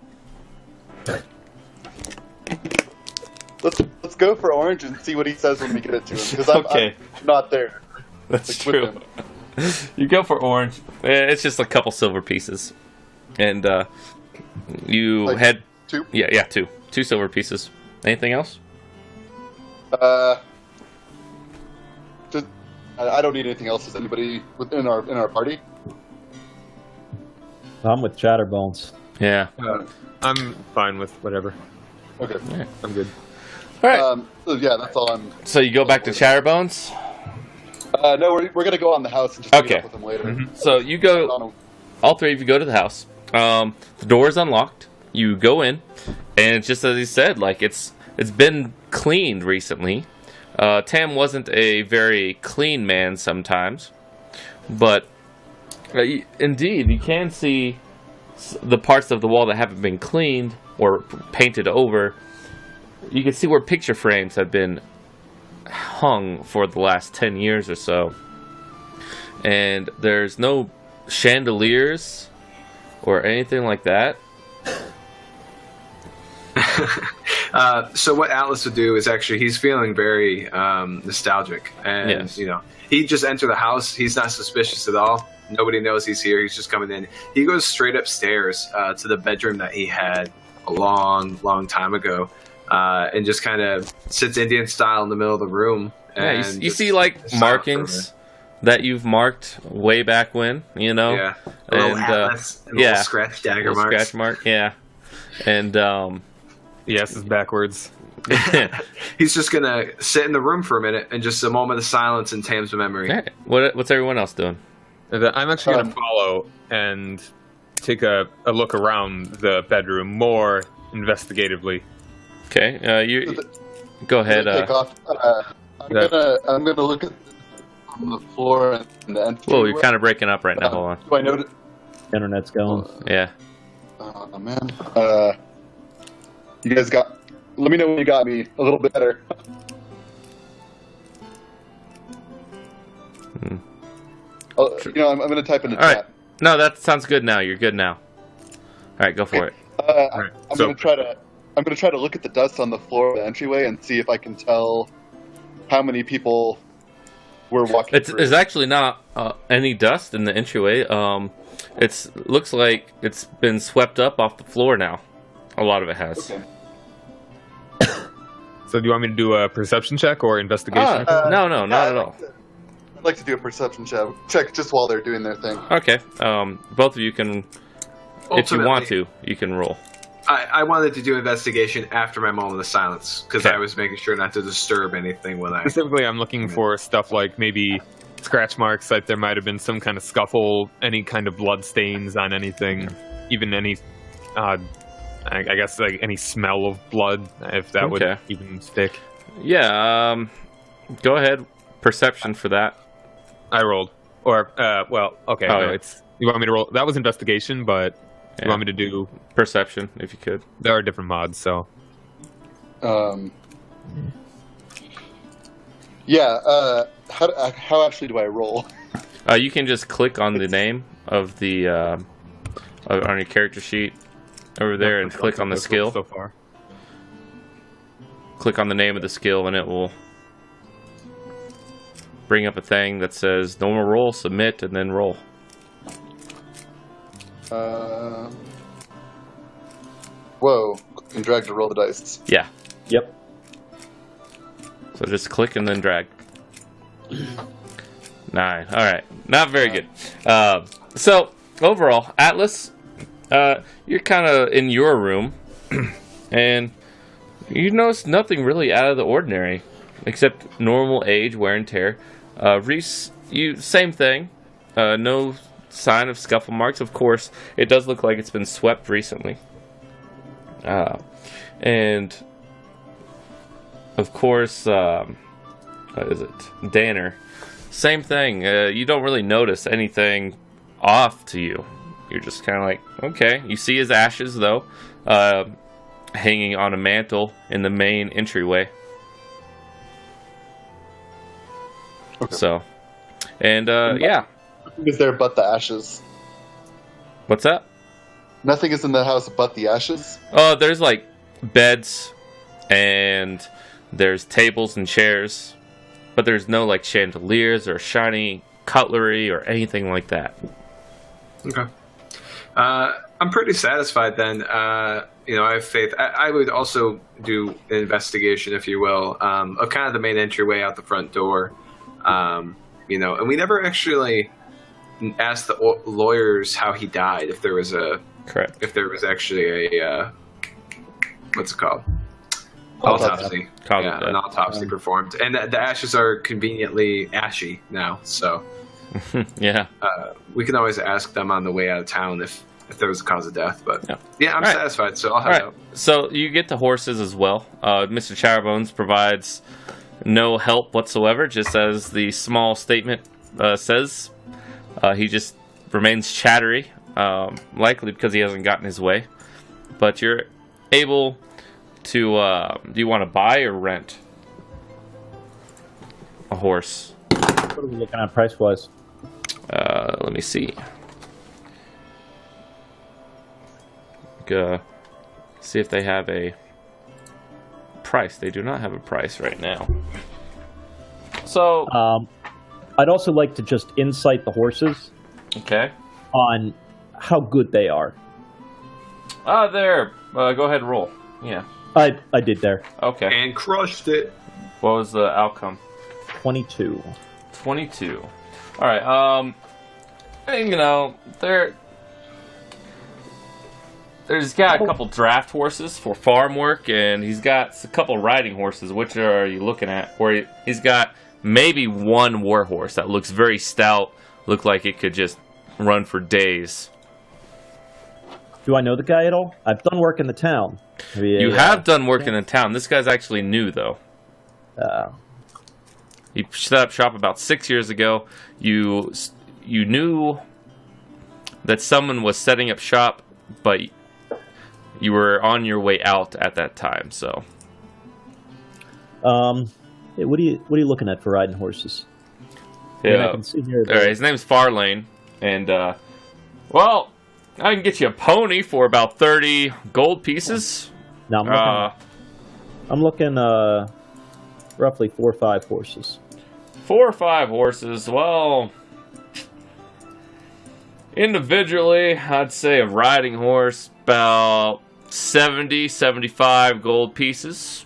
Let's go for orange and see what he says when we get it to him because I'm not there. That's Like, true. You go for orange. It's just a couple silver pieces, and you Like head. 2? Yeah, two silver pieces. Anything else? Just I don't need anything else. Is anybody within our party? I'm with Chatterbones. Yeah. I'm fine with whatever. Okay. I'm good. All right. So yeah, that's all I'm. So you go back to Chatterbones. No, we're gonna go on the house and just meet Okay. up with him later. Mm-hmm. So you go. All three of you go to the house. The door is unlocked. You go in, and it's just as he said, like it's been cleaned recently. Tam wasn't a very clean man sometimes, but indeed you can see the parts of the wall that haven't been cleaned or painted over. You can see where picture frames have been hung for the last 10 years or so, and there's no chandeliers or anything like that. So what Atlas would do is actually he's feeling very nostalgic, and Yes. he just entered the house. He's not suspicious at all. Nobody knows he's here. He's just coming in. He goes straight upstairs to the bedroom that he had a long time ago, and just kind of sits Indian style in the middle of the room. Yeah, And you just see like silent for a markings that you've marked way back when, minute. Yeah, a little and Atlas, and a yeah, little scratch dagger little marks. scratch mark, yeah, and Yes, it's backwards. He's just gonna sit in the room for a minute and just a moment of silence in Tam's memory. Alright, what's everyone else doing? I'm actually going to follow and take a look around the bedroom more investigatively. Okay, you go ahead. Take off. I'm gonna look at on the floor and the entry. Whoa, you're kind of breaking up right now. Hold on. Do I know? Internet's going. Yeah. Oh man. You guys got. Let me know when you got me a little bit better. I'm gonna type in the All right. chat. No, that sounds good now. You're good now. All right, go for it. I'm so- gonna try to I'm going to try to look at the dust on the floor of the entryway and see if I can tell how many people were walking through. There's actually not any dust in the entryway. Looks like it's been swept up off the floor now. A lot of it has. Okay. So do you want me to do a perception check or investigation? No, not at all. I'd like to do a perception check just while they're doing their thing. Okay. Both of you can, if you want to, you can roll. I wanted to do investigation after my moment of silence because I was making sure not to disturb anything when I. Specifically, I'm looking for stuff like maybe scratch marks, like there might have been some kind of scuffle, any kind of blood stains on anything, even any, I guess like any smell of blood, if that would even stick. Yeah. Go ahead. Perception for that. I rolled, or okay. Oh, no, yeah. it's you want me to roll? That was investigation, but. Yeah. You want me to do perception if you could? There are different mods, so. Yeah. How actually do I roll? You can just click on the name of the on your character sheet over there and click on the skill. So far. Click on the name of the skill and it will bring up a thing that says normal roll, submit, and then roll. Whoa. Click and drag to roll the dice. Yeah. Yep. So just click and then drag. 9. All right. Not very good. So overall, Atlas, you're kind of in your room, and you notice nothing really out of the ordinary, except normal age, wear and tear. Reese, same thing. No sign of scuffle marks. Of course, it does look like it's been swept recently. And of course, what is it? Danner. Same thing. You don't really notice anything off to you. You're just kind of like, okay. You see his ashes, though, hanging on a mantle in the main entryway. Okay. So, and yeah. Nothing is there but the ashes. What's that? Nothing is in the house but the ashes? Oh, there's like beds and there's tables and chairs, but there's no like chandeliers or shiny cutlery or anything like that. Okay. I'm pretty satisfied then. I have faith. I would also do an investigation, if you will, of kind of the main entryway out the front door. And we never actually asked the lawyers how he died, if there was Correct. If there was actually a what's it called? Autopsy. An autopsy performed, and the ashes are conveniently ashy now. So Yeah. we can always ask them on the way out of town if there was a cause of death. But yeah, I'm All right. satisfied. So I'll head out. So you get the horses as well. Mr. Chatterbones provides no help whatsoever, just as the small statement says. He just remains chattery, likely because he hasn't gotten his way. But you're able to... do you want to buy or rent a horse? What are we looking at price-wise? Let me see. See if they have a price. They do not have a price right now. So, I'd also like to just insight the horses okay. on how good they are. There. Go ahead and roll. Yeah. I did there. Okay. And crushed it. What was the outcome? 22. 22. All right. And, there's got a couple draft horses for farm work, and he's got a couple riding horses. Which are you looking at? Where he's got maybe one war horse that looks very stout, look like it could just run for days. Do I know the guy at all? I've done work in the town. You have done work in the town. This guy's actually new, though. He set up shop about 6 years ago. You knew that someone was setting up shop, but you were on your way out at that time. So, hey, what are you looking at for riding horses? I yeah. I can see here. All right, his name's Farlane, and well, I can get you a pony for about 30 gold pieces. No, I'm looking roughly 4 or 5 horses. 4 or 5 horses. Well, individually, I'd say a riding horse about 70, 75 gold pieces.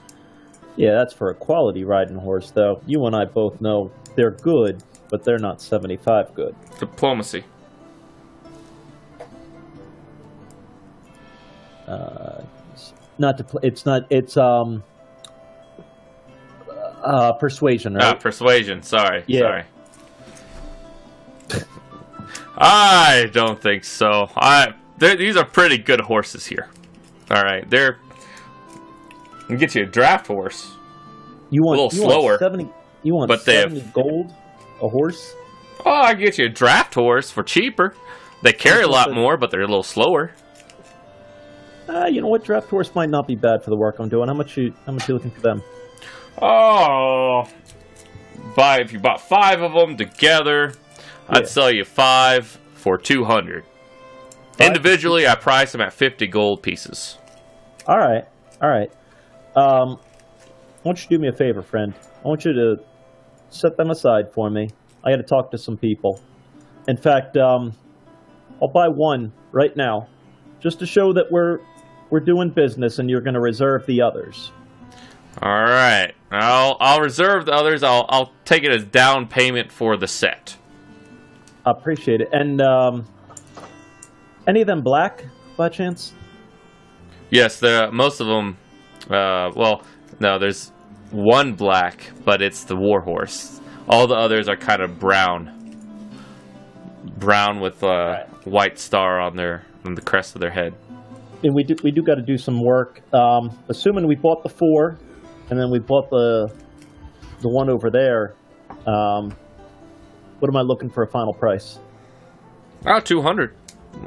Yeah, that's for a quality riding horse, though. You and I both know they're good, but they're not 75 good. Diplomacy. It's persuasion, right? Persuasion. Sorry. Yeah. Sorry. I don't think so. These are pretty good horses here. All right, I can get you a draft horse. You want a little slower. 70, you want but 70 gold a horse? Oh, I can get you a draft horse for cheaper. They carry a lot more, but they're a little slower. You know what? Draft horse might not be bad for the work I'm doing. How much you looking for them? Oh, if you bought 5 of them together, I'd sell you 5 for 200. Individually, I price them at 50 gold pieces. All right. I want you to do me a favor, friend. I want you to set them aside for me. I got to talk to some people. In fact, I'll buy 1 right now, just to show that we're doing business, and you're going to reserve the others. All right, I'll reserve the others. I'll take it as down payment for the set. I appreciate it. And any of them black, by chance? Yes, most of them. Well, no, there's 1 black, but it's the warhorse. All the others are kind of brown with a white star on the crest of their head. And we do got to do some work. Assuming we bought the 4, and then we bought the one over there. What am I looking for a final price? About 200.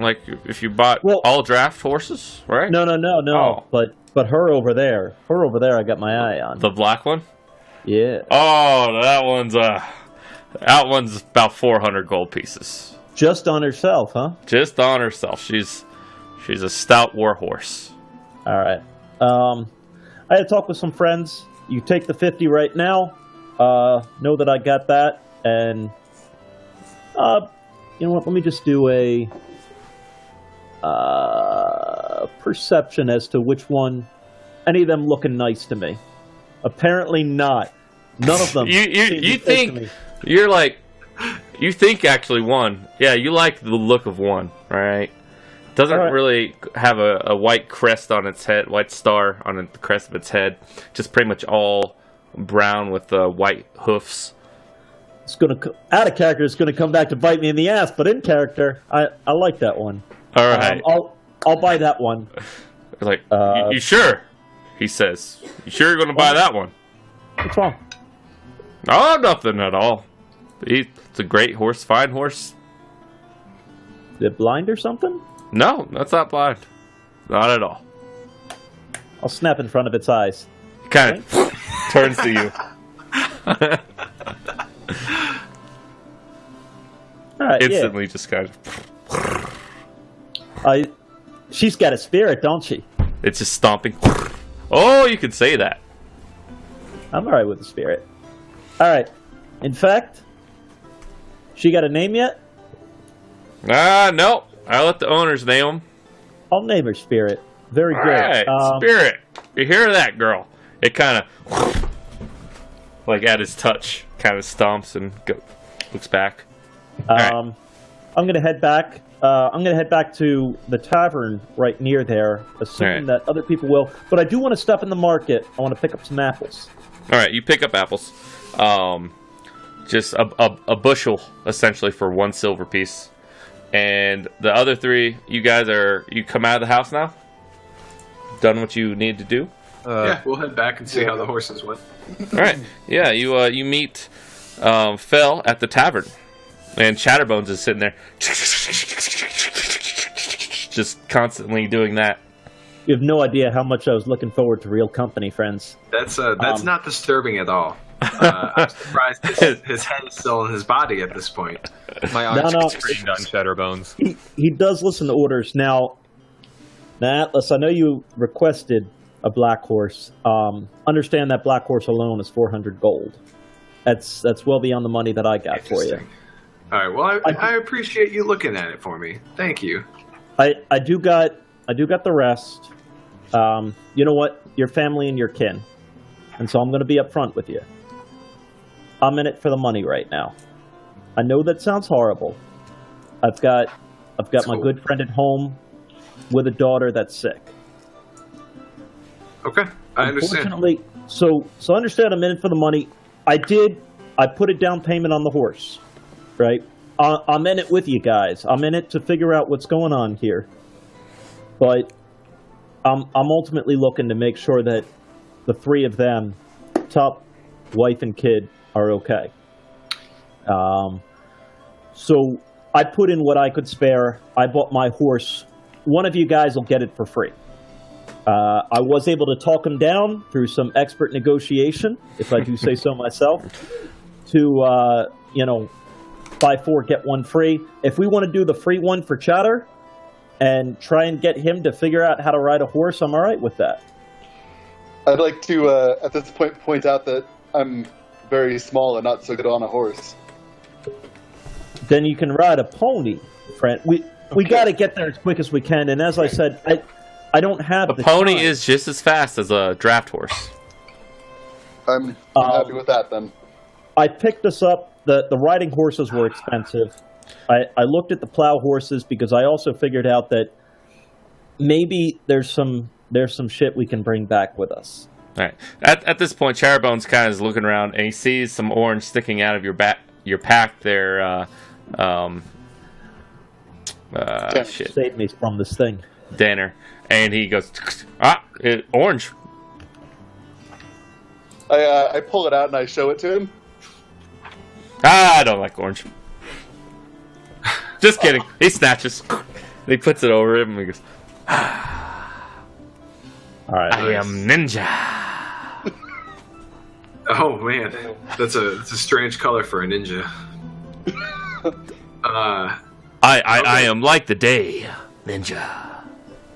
Like if you bought all draft horses, right? No. Oh. But her over there, I got my eye on. The black one? Yeah. Oh, that one's about 400 gold pieces. Just on herself, huh? Just on herself. She's a stout warhorse. All right. I had to talk with some friends. You take the 50 right now. Know that I got that, and you know what? Let me just do a perception as to which one. Any of them looking nice to me? Apparently not. None of them. you think you're like you think actually 1. Yeah, you like the look of 1, right? Doesn't really have a white crest on its head, white star on the crest of its head. Just pretty much all brown with white hoofs. It's out of character. It's gonna come back to bite me in the ass, but in character, I like that one. All right, I'll buy that one. Like, you sure? He says, "You sure you're gonna buy that one?" What's wrong? Oh, nothing at all. It's a great horse, fine horse. Is it blind or something? No, that's not blind. Not at all. I'll snap in front of its eyes. It kind of turns to you. All right, instantly just kind of. She's got a spirit, don't she? It's just stomping. Oh, you could say that. I'm all right with the spirit. All right. In fact, she got a name yet? No. I'll let the owners name them. I'll name her Spirit. Very good. All right, Spirit. You hear that, girl? It kind of, like at his touch, kind of stomps and looks back. Right. I'm gonna head back. I'm gonna head back to the tavern right near there, assuming that other people will. But I do want to stop in the market. I want to pick up some apples. All right, you pick up apples. Just a bushel essentially for 1 silver piece. And the other 3, you come out of the house now? Done what you need to do? Yeah, we'll head back and see how the horses went. All right. Yeah, you meet Phil at the tavern. And Chatterbones is sitting there just constantly doing that. You have no idea how much I was looking forward to real company, friends. That's not disturbing at all. I'm surprised his head is still in his body at this point. My eyes are screened on Chatterbones. He does listen to orders. Now, Atlas, I know you requested a black horse. Understand that black horse alone is 400 gold. That's well beyond the money that I got for you. Interesting. All right. Well, I appreciate you looking at it for me. Thank you. I do got the rest. You know what? Your family and your kin, and so I'm going to be upfront with you. I'm in it for the money right now. I know that sounds horrible. I've got my good friend at home with a daughter that's sick. Okay, I understand. Unfortunately, so understand I'm in it for the money. I put a down payment on the horse, right? I'm in it with you guys. I'm in it to figure out what's going on here. But I'm ultimately looking to make sure that the three of them, Tup, wife, and kid, are okay. So I put in what I could spare. I bought my horse. One of you guys will get it for free. I was able to talk him down through some expert negotiation, if I do say so myself, to, buy 4, get 1 free. If we want to do the free one for Chatter and try and get him to figure out how to ride a horse, I'm all right with that. I'd like to, at this point out that I'm very small and not so good on a horse. Then you can ride a pony, friend. We got to get there as quick as we can. And as I said, I don't have A the pony time. is just as fast as a draft horse. I'm happy with that then. I picked this up. The riding horses were expensive. I looked at the plow horses because I also figured out that maybe there's some shit we can bring back with us. All right. At this point, Chatterbones kind of is looking around and he sees some orange sticking out of your pack there. Shit. Save me from this thing. Danner. And he goes, orange. I pull it out and I show it to him. I don't like orange. Just kidding. He snatches. He puts it over him and he goes, All right. I am ninja. Oh man, that's a strange color for a ninja. I am like the day, ninja.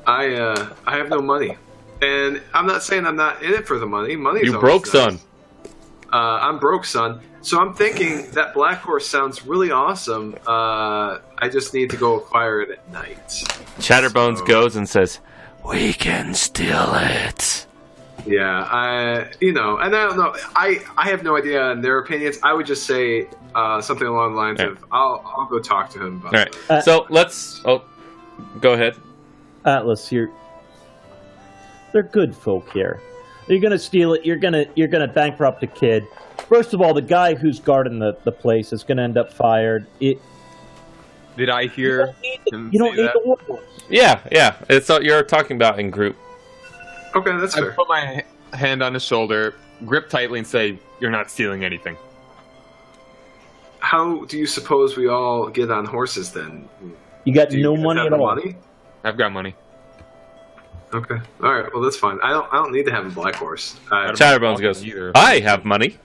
I have no money, and I'm not saying I'm not in it for the money. Money's You always broke, nice. son. I'm broke, son. So I'm thinking that black horse sounds really awesome. I just need to go acquire it at night. Chatterbones goes and says, "We can steal it." Yeah, and I don't know. I have no idea on their opinions. I would just say something along the lines of, I'll go talk to him about All right. So let's. Oh, go ahead. Atlas, they're good folk here. You're gonna steal it. You're gonna bankrupt a kid. First of all, the guy who's guarding the place is gonna end up fired. Did I hear him You don't say need that? the war. Yeah. It's you're talking about in group. Okay, that's I fair. put my hand on his shoulder, grip tightly, and say, "You're not stealing anything." How do you suppose we all get on horses then? You got Do you no guys money have at the all. money? I've got money. Okay. All right. Well, that's fine. I don't need to have a black horse. Chatterbones goes, Either. "I have money."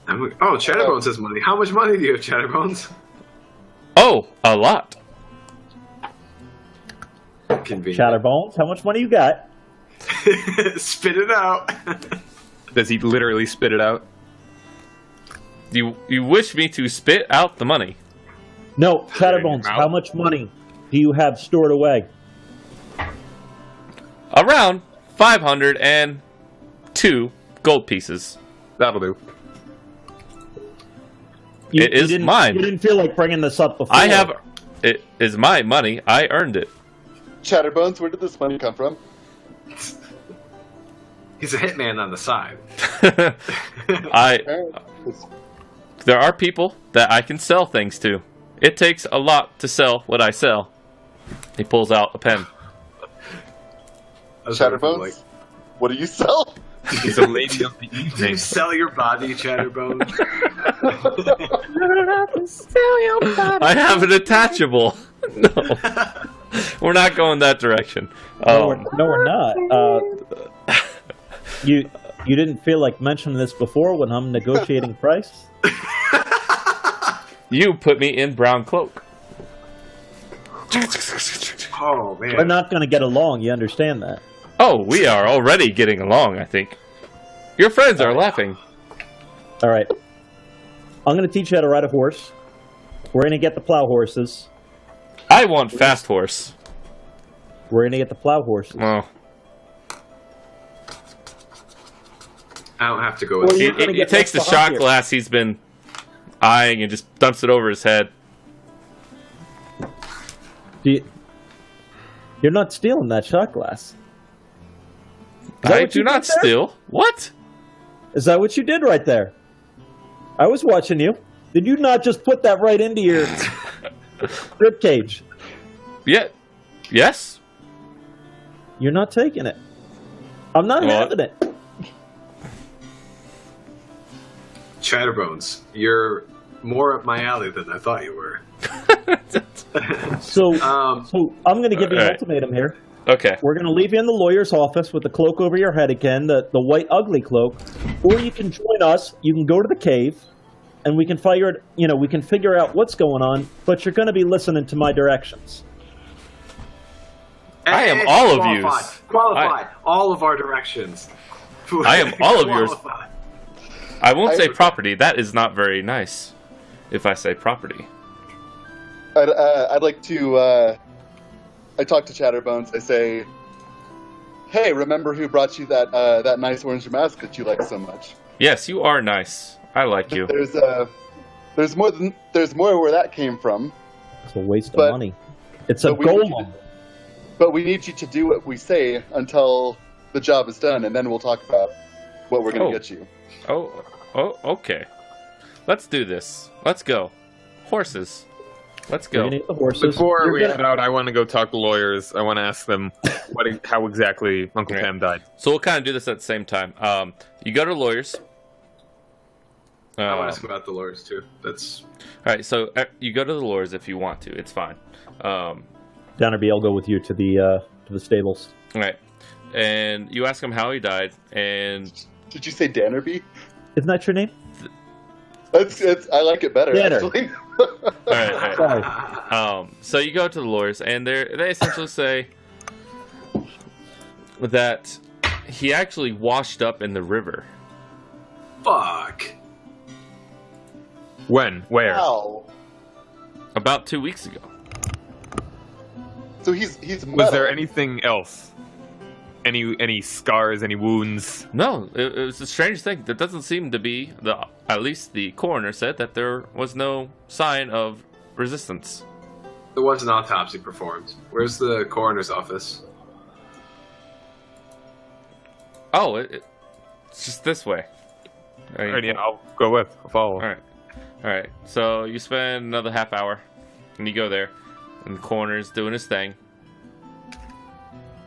Chatterbones has money. How much money do you have, Chatterbones? Oh, a lot. Convenient. Chatterbones, how much money you got? Spit it out. Does he literally spit it out? You wish me to spit out the money? No, Chatterbones, mouth? how much money do you have stored away? Around 502 gold pieces. That'll do. It is mine. You didn't feel like bringing this up before. It is my money. I earned it. Chatterbones, where did this money come from? He's a hitman on the side. There are people that I can sell things to. It takes a lot to sell what I sell. He pulls out a pen. Chatterbones, what do you sell? He's a lady of the Do you evening. sell your body, Chatterbones? I have an attachable. No, we're not going that direction. No, we're not. You didn't feel like mentioning this before when I'm negotiating price? You put me in brown cloak. Oh man. We're not going to get along. You understand that? Oh, we are already getting along, I think. Your friends are laughing. All right. I'm going to teach you how to ride a horse. We're going to get the plow horses. I want fast horse. We're going to get the plow horses. Oh. I don't have to go Well, with you're you. gonna He get takes the left shot behind here. glass he's been eyeing and just dumps it over his head. You're not stealing that shot glass. that I what do you not did there? steal. What? Is that what you did right there? I was watching you. Did you not just put that right into your rib cage? Yeah. Yes? You're not taking it. I'm not Well- having it. Chatterbones, you're more up my alley than I thought you were. So Um, I'm going to give you an Alright. ultimatum here. Okay. We're going to leave you in the lawyer's office with the cloak over your head again, the white ugly cloak, or you can join us. You can go to the cave, and we can figure out what's going on. But you're going to be listening to my directions. I am all of yous. Qualified. All of our directions. I am all of yours. Qualified. I won't say property. That is not very nice if I say property. I'd like to. I talk to Chatterbones. I say, "Hey, remember who brought you that nice orange mask that you like so much? Yes, you are nice. I like you. There's more where that came from. It's a waste But- of money. It's a but we need you golem. But we need you to do what we say until the job is done, and then we'll talk about what we're going to Oh. get you." Oh, okay. Let's do this. Let's go. Horses. Let's You're go. gonna get the horses. Before You're we gonna- head out, I want to go talk to lawyers. I want to ask them how exactly Uncle Okay. Tam died. So we'll kind of do this at the same time. You go to lawyers. I want all to ask about the lawyers too. That's right, so you go to the lawyers if you want to. It's fine. Downerby, I'll go with you to the stables. All right, and you ask him how he died, and Did you say Dannerby? Isn't that your name? I like it better, Danner. actually. all right. Sorry. So you go to the lawyers, and they essentially say that he actually washed up in the river. fuck. When? Where? Wow. About 2 weeks ago. So he's metal. Was there anything else? Any scars? Any wounds? No, it was a strange thing. There doesn't seem to be, at least the coroner said that there was no sign of resistance. There was an autopsy performed. Where's the coroner's office? Oh, it's just this way. I mean, Alright, yeah, I'll go with. I'll follow. All right. So you spend another half hour, and you go there, and the coroner's doing his thing,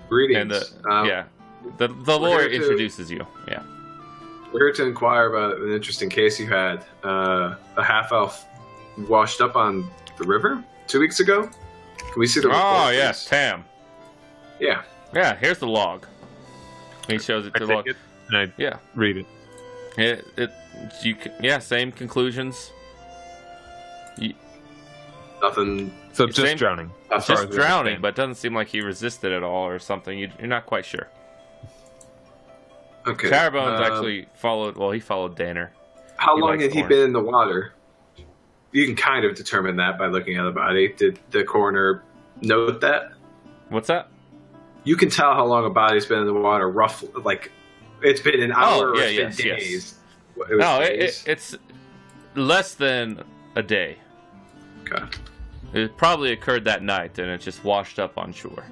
Greetings. and the lawyer here to- introduces you. Yeah. We're here to inquire about an interesting case you had. A half-elf washed up on the river 2 weeks ago. Can we see the report? Oh please? yes, Tam. Yeah. Yeah, here's the log. He shows it I to the log. take it and I Yeah. read it. Same conclusions. Nothing. So It's just same- drowning. That's Just far as we drowning, understand. but it doesn't seem like he resisted at all or something. You're not quite sure. Okay. Chatterbones actually followed. Well, he followed Danner. How he long likes had he orange. been in the water? You can kind of determine that by looking at the body. Did the coroner note that? What's that? You can tell how long a body's been in the water. Roughly, like it's been an hour or yeah, it's been yes. days. It was No, days? it's less than a day. Okay. It probably occurred that night, and it just washed up on shore.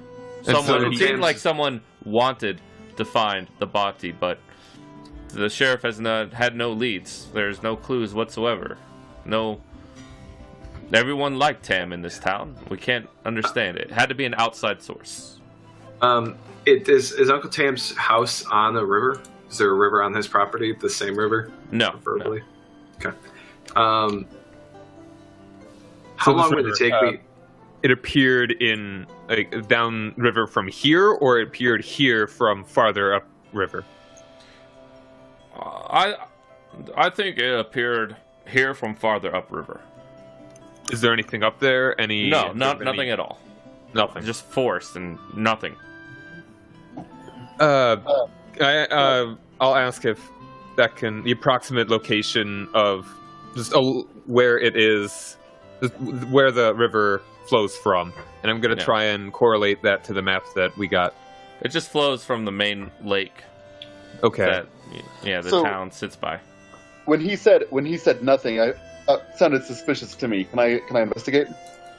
so Someone he- it seemed like someone wanted to find the body, but the sheriff had no leads. There's no clues whatsoever. No. Everyone liked Tam in this town. We can't understand it. It had to be an outside source. It is Uncle Tam's house on a river? Is there a river on his property? The same river, No. preferably. no. Okay. So How long this would it river, take me? It appeared in like down river from here, or it appeared here from farther up river. I think it appeared here from farther upriver. Is there anything up there? Any? No, nothing at all. Nothing. Just forest and nothing. I'll ask if that can the approximate location of just where it is, just where the river flows from, and I'm gonna try and correlate that to the map that we got. It just flows from the main lake. Okay. That the town sits by. When he said nothing, I sounded suspicious to me. Can I investigate?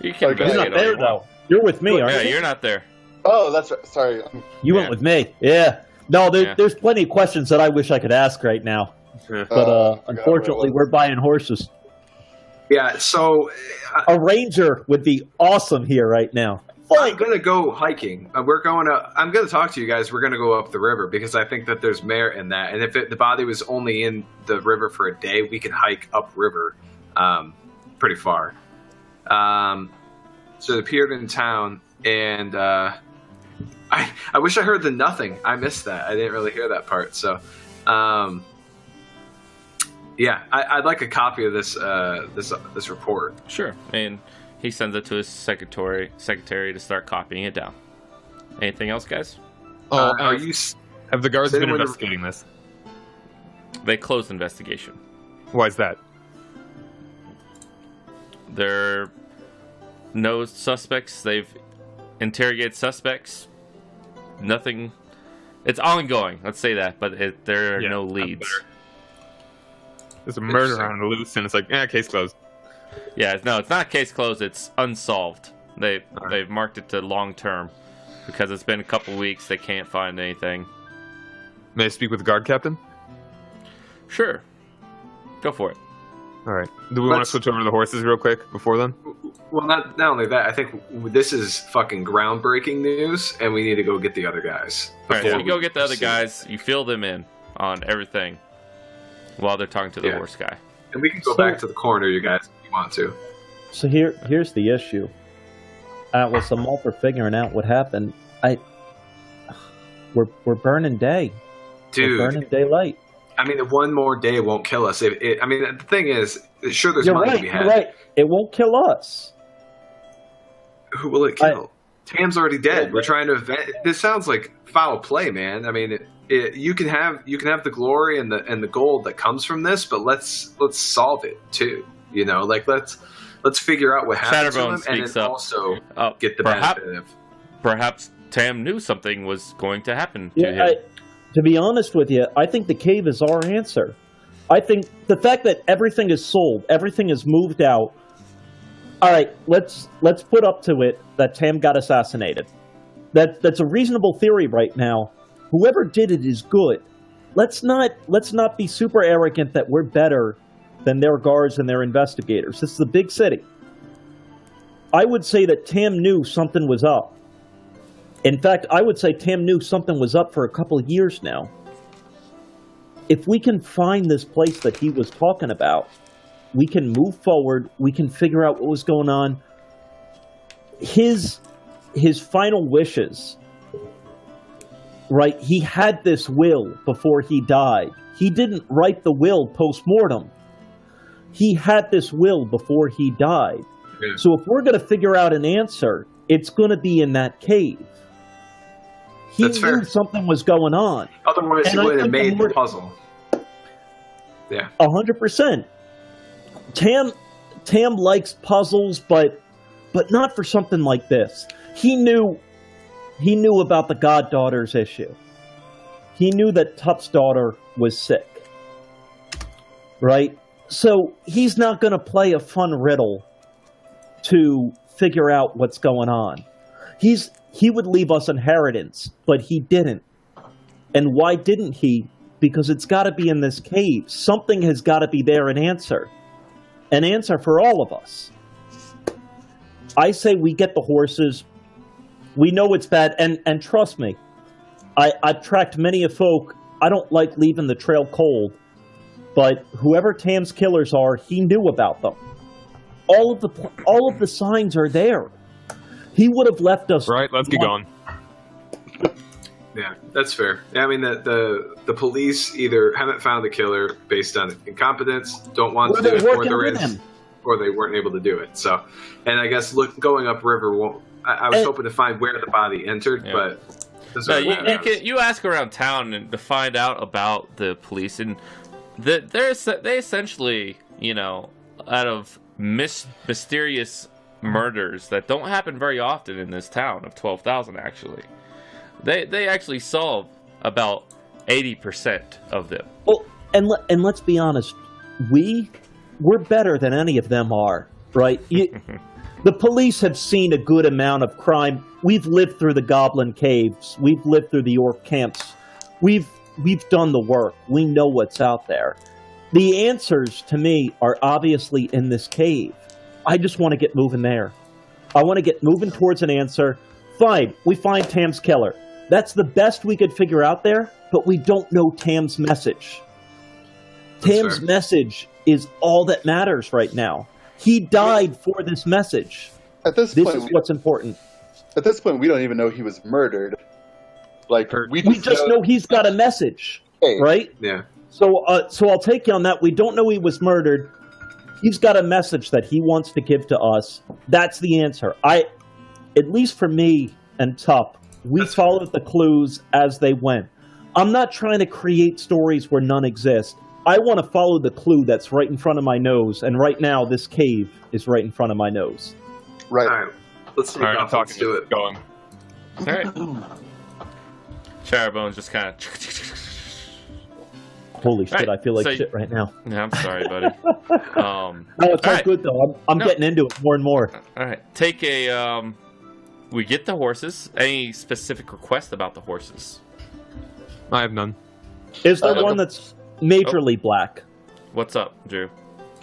You can Okay. You're investigate not there, all you want. though. You're with me, aren't Yeah, you? you're not there. Oh, that's right. Sorry. You went with me. Yeah. No, Yeah. there's plenty of questions that I wish I could ask right now. Yeah. But unfortunately, we're buying horses. Yeah, so A ranger would be awesome here right now. I'm gonna go hiking. I'm gonna talk to you guys. We're gonna go up the river because I think that there's merit in that. And if the body was only in the river for a day, we could hike upriver, pretty far. So it appeared in town, and I wish I heard the nothing. I missed that. I didn't really hear that part. So, yeah, I'd like a copy of this this report. Sure. And he sends it to his secretary to start copying it down. Anything else, guys? Are you? Have the guards Does been anyone- investigating this? They closed investigation. Why is that? There are no suspects. They've interrogated suspects. Nothing. It's ongoing. Let's say that, but there are no leads. There's a murder on the loose, and it's like, case closed. Yeah, no, it's not case closed. It's unsolved. They've marked it to long term because it's been a couple weeks. They can't find anything. May I speak with the guard captain? Sure, go for it. All right. Do we want to switch over to the horses real quick before then? Well, not only that, I think this is fucking groundbreaking news, and we need to go get the other guys. All right, so before you go we get the other proceed. guys. You fill them in on everything while they're talking to the Yeah. horse guy. And we can go So- back to the corner, you guys, if you want to. So here's the issue. Atlas, I'm all for figuring out what happened. We're burning day. Dude, We're burning daylight. I mean, one more day won't kill us. The thing is, sure, there's You're money right. to be had. You're right. It won't kill us. Who will it kill? Tam's already dead. We're trying to event. This sounds like foul play, man. I mean, you can have the glory and the gold that comes from this, but let's solve it too. You know, like let's figure out what happened to him, Chatterbones and speaks then up. also Oh, get the perhaps, benefit of. perhaps Tam knew something was going to happen to Yeah, him. to be honest with you, I think the cave is our answer. I think the fact that everything is sold, everything is moved out. All right, let's put up to it that Tam got assassinated. That's a reasonable theory right now. Whoever did it is good. Let's not be super arrogant that we're better than their guards and their investigators. This is a big city. I would say that Tam knew something was up. In fact, I would say Tam knew something was up for a couple of years now. If we can find this place that he was talking about, we can move forward. We can figure out what was going on. His final wishes, right? He had this will before he died. He didn't write the will post-mortem. He had this will before he died. Yeah. So if we're going to figure out an answer, it's going to be in that cave. He That's knew fair. something was going on. Otherwise, And he I would have think the made more- the puzzle. Yeah. 100%. Tam likes puzzles, but not for something like this. He knew about the goddaughter's issue. He knew that Tup's daughter was sick. Right? So he's not going to play a fun riddle to figure out what's going on. He would leave us inheritance, but he didn't. And why didn't he? Because it's got to be in this cave. Something has got to be there, an answer for all of us. I say we get the horses. We know it's bad, and trust me, I've tracked many a folk. I don't like leaving the trail cold, but whoever Tam's killers are, he knew about them. All of the signs are there. He would have left us. Right, let's get going. Yeah, that's fair. I mean, the police either haven't found the killer based on incompetence, don't want Or to do they're it, or working there with is, him. or they weren't able to do it. So, and I guess going upriver won't. I was And- hoping to find where the body entered, Yeah. but No, you ask around town and to find out about the police, and they essentially, out of mysterious murders that don't happen very often in this town of 12,000, actually, they actually solve about 80% of them. Well, and let's be honest, we're better than any of them are, right? The police have seen a good amount of crime. We've lived through the Goblin Caves. We've lived through the Orc camps. We've done the work. We know what's out there. The answers, to me, are obviously in this cave. I just want to get moving there. I want to get moving towards an answer. Fine, we find Tam's killer. That's the best we could figure out there, but we don't know Tam's message. Tam's message is all that matters right now. He died for this message. This is what's important. At this point, we don't even know he was murdered. We just know he's got a message, right? Yeah. So I'll take you on that. We don't know he was murdered. He's got a message that he wants to give to us. That's the answer. At least for me and Tup, we followed the clues as they went. I'm not trying to create stories where none exist. I want to follow the clue that's right in front of my nose, and right now this cave is right in front of my nose. Right. All right. Let's take off. Let's do it. Going. All right. Chatterbones just kind of. Holy shit! I feel like shit right now. Yeah, I'm sorry, buddy. No, it's all good though. I'm getting into it more and more. All right, take a. We get the horses. Any specific request about the horses? I have none. Is there one that's majorly black? What's up, Drew?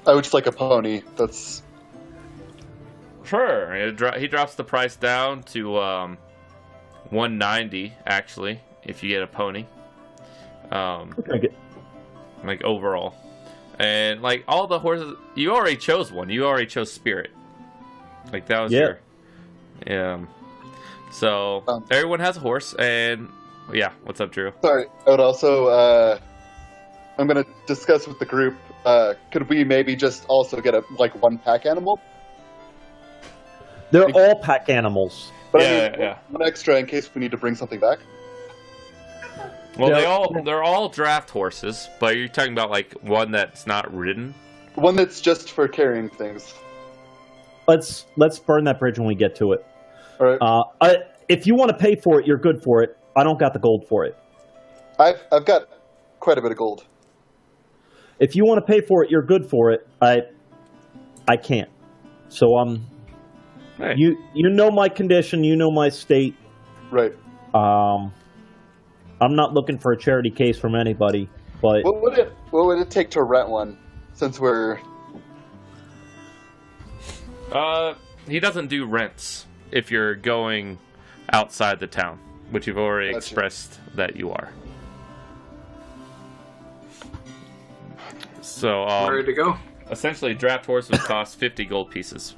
I would just like a pony. That's sure. He drops the price down to $190 actually, if you get a pony. Okay. Like overall, and like all the horses, you already chose one. You already chose Spirit. Like that was your. So everyone has a horse, and what's up, Drew? Sorry. I would also. I'm going to discuss with the group. Could we maybe just also get one pack animal? They're all pack animals. But one extra in case we need to bring something back. Well, they're all draft horses, but you're talking about one that's not ridden. One that's just for carrying things. Let's burn that bridge when we get to it. All right. If you want to pay for it, you're good for it. I don't got the gold for it. I've got quite a bit of gold. If you want to pay for it, you're good for it. I can't. So Hey. You know my condition. You know my state. Right. I'm not looking for a charity case from anybody, but what would it take to rent one? Since we're he doesn't do rents if you're going outside the town, which you've already expressed that you are. So ready to go. Essentially, draft horses cost 50 gold pieces.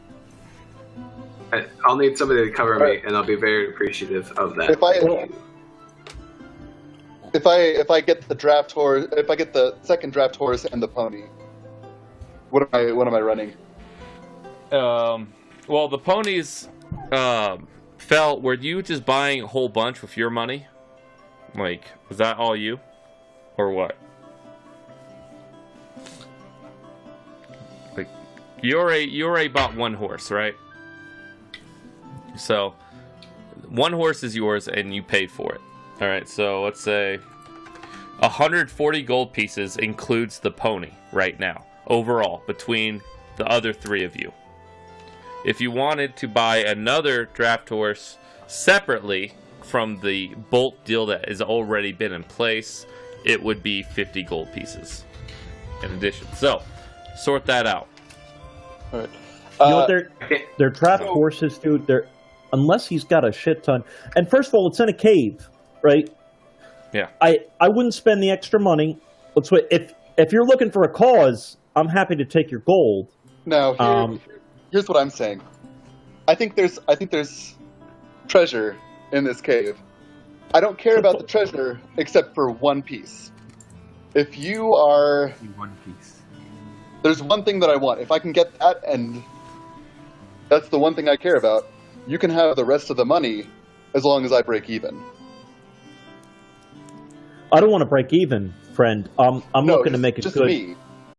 I'll need somebody to cover me, and I'll be very appreciative of that. If I get the draft horse, if I get the second draft horse and the pony, what am I running? Well, the ponies, were you just buying a whole bunch with your money? Was that all you, or what? You already bought one horse, right? So, one horse is yours, and you paid for it. All right, so let's say 140 gold pieces includes the pony right now, overall, between the other three of you. If you wanted to buy another draft horse separately from the bulk deal that has already been in place, it would be 50 gold pieces in addition. So, sort that out. All right. You know what, they're draft horses, dude. Unless he's got a shit ton. And first of all, it's in a cave, right? Yeah. I wouldn't spend the extra money. Let's wait. If you're looking for a cause, I'm happy to take your gold. Now, here's what I'm saying. I think there's treasure in this cave. I don't care about the treasure except for one piece. If you are One Piece. There's one thing that I want. If I can get that, and that's the one thing I care about, you can have the rest of the money as long as I break even. I don't want to break even, friend. I'm No, looking to make it just good. me.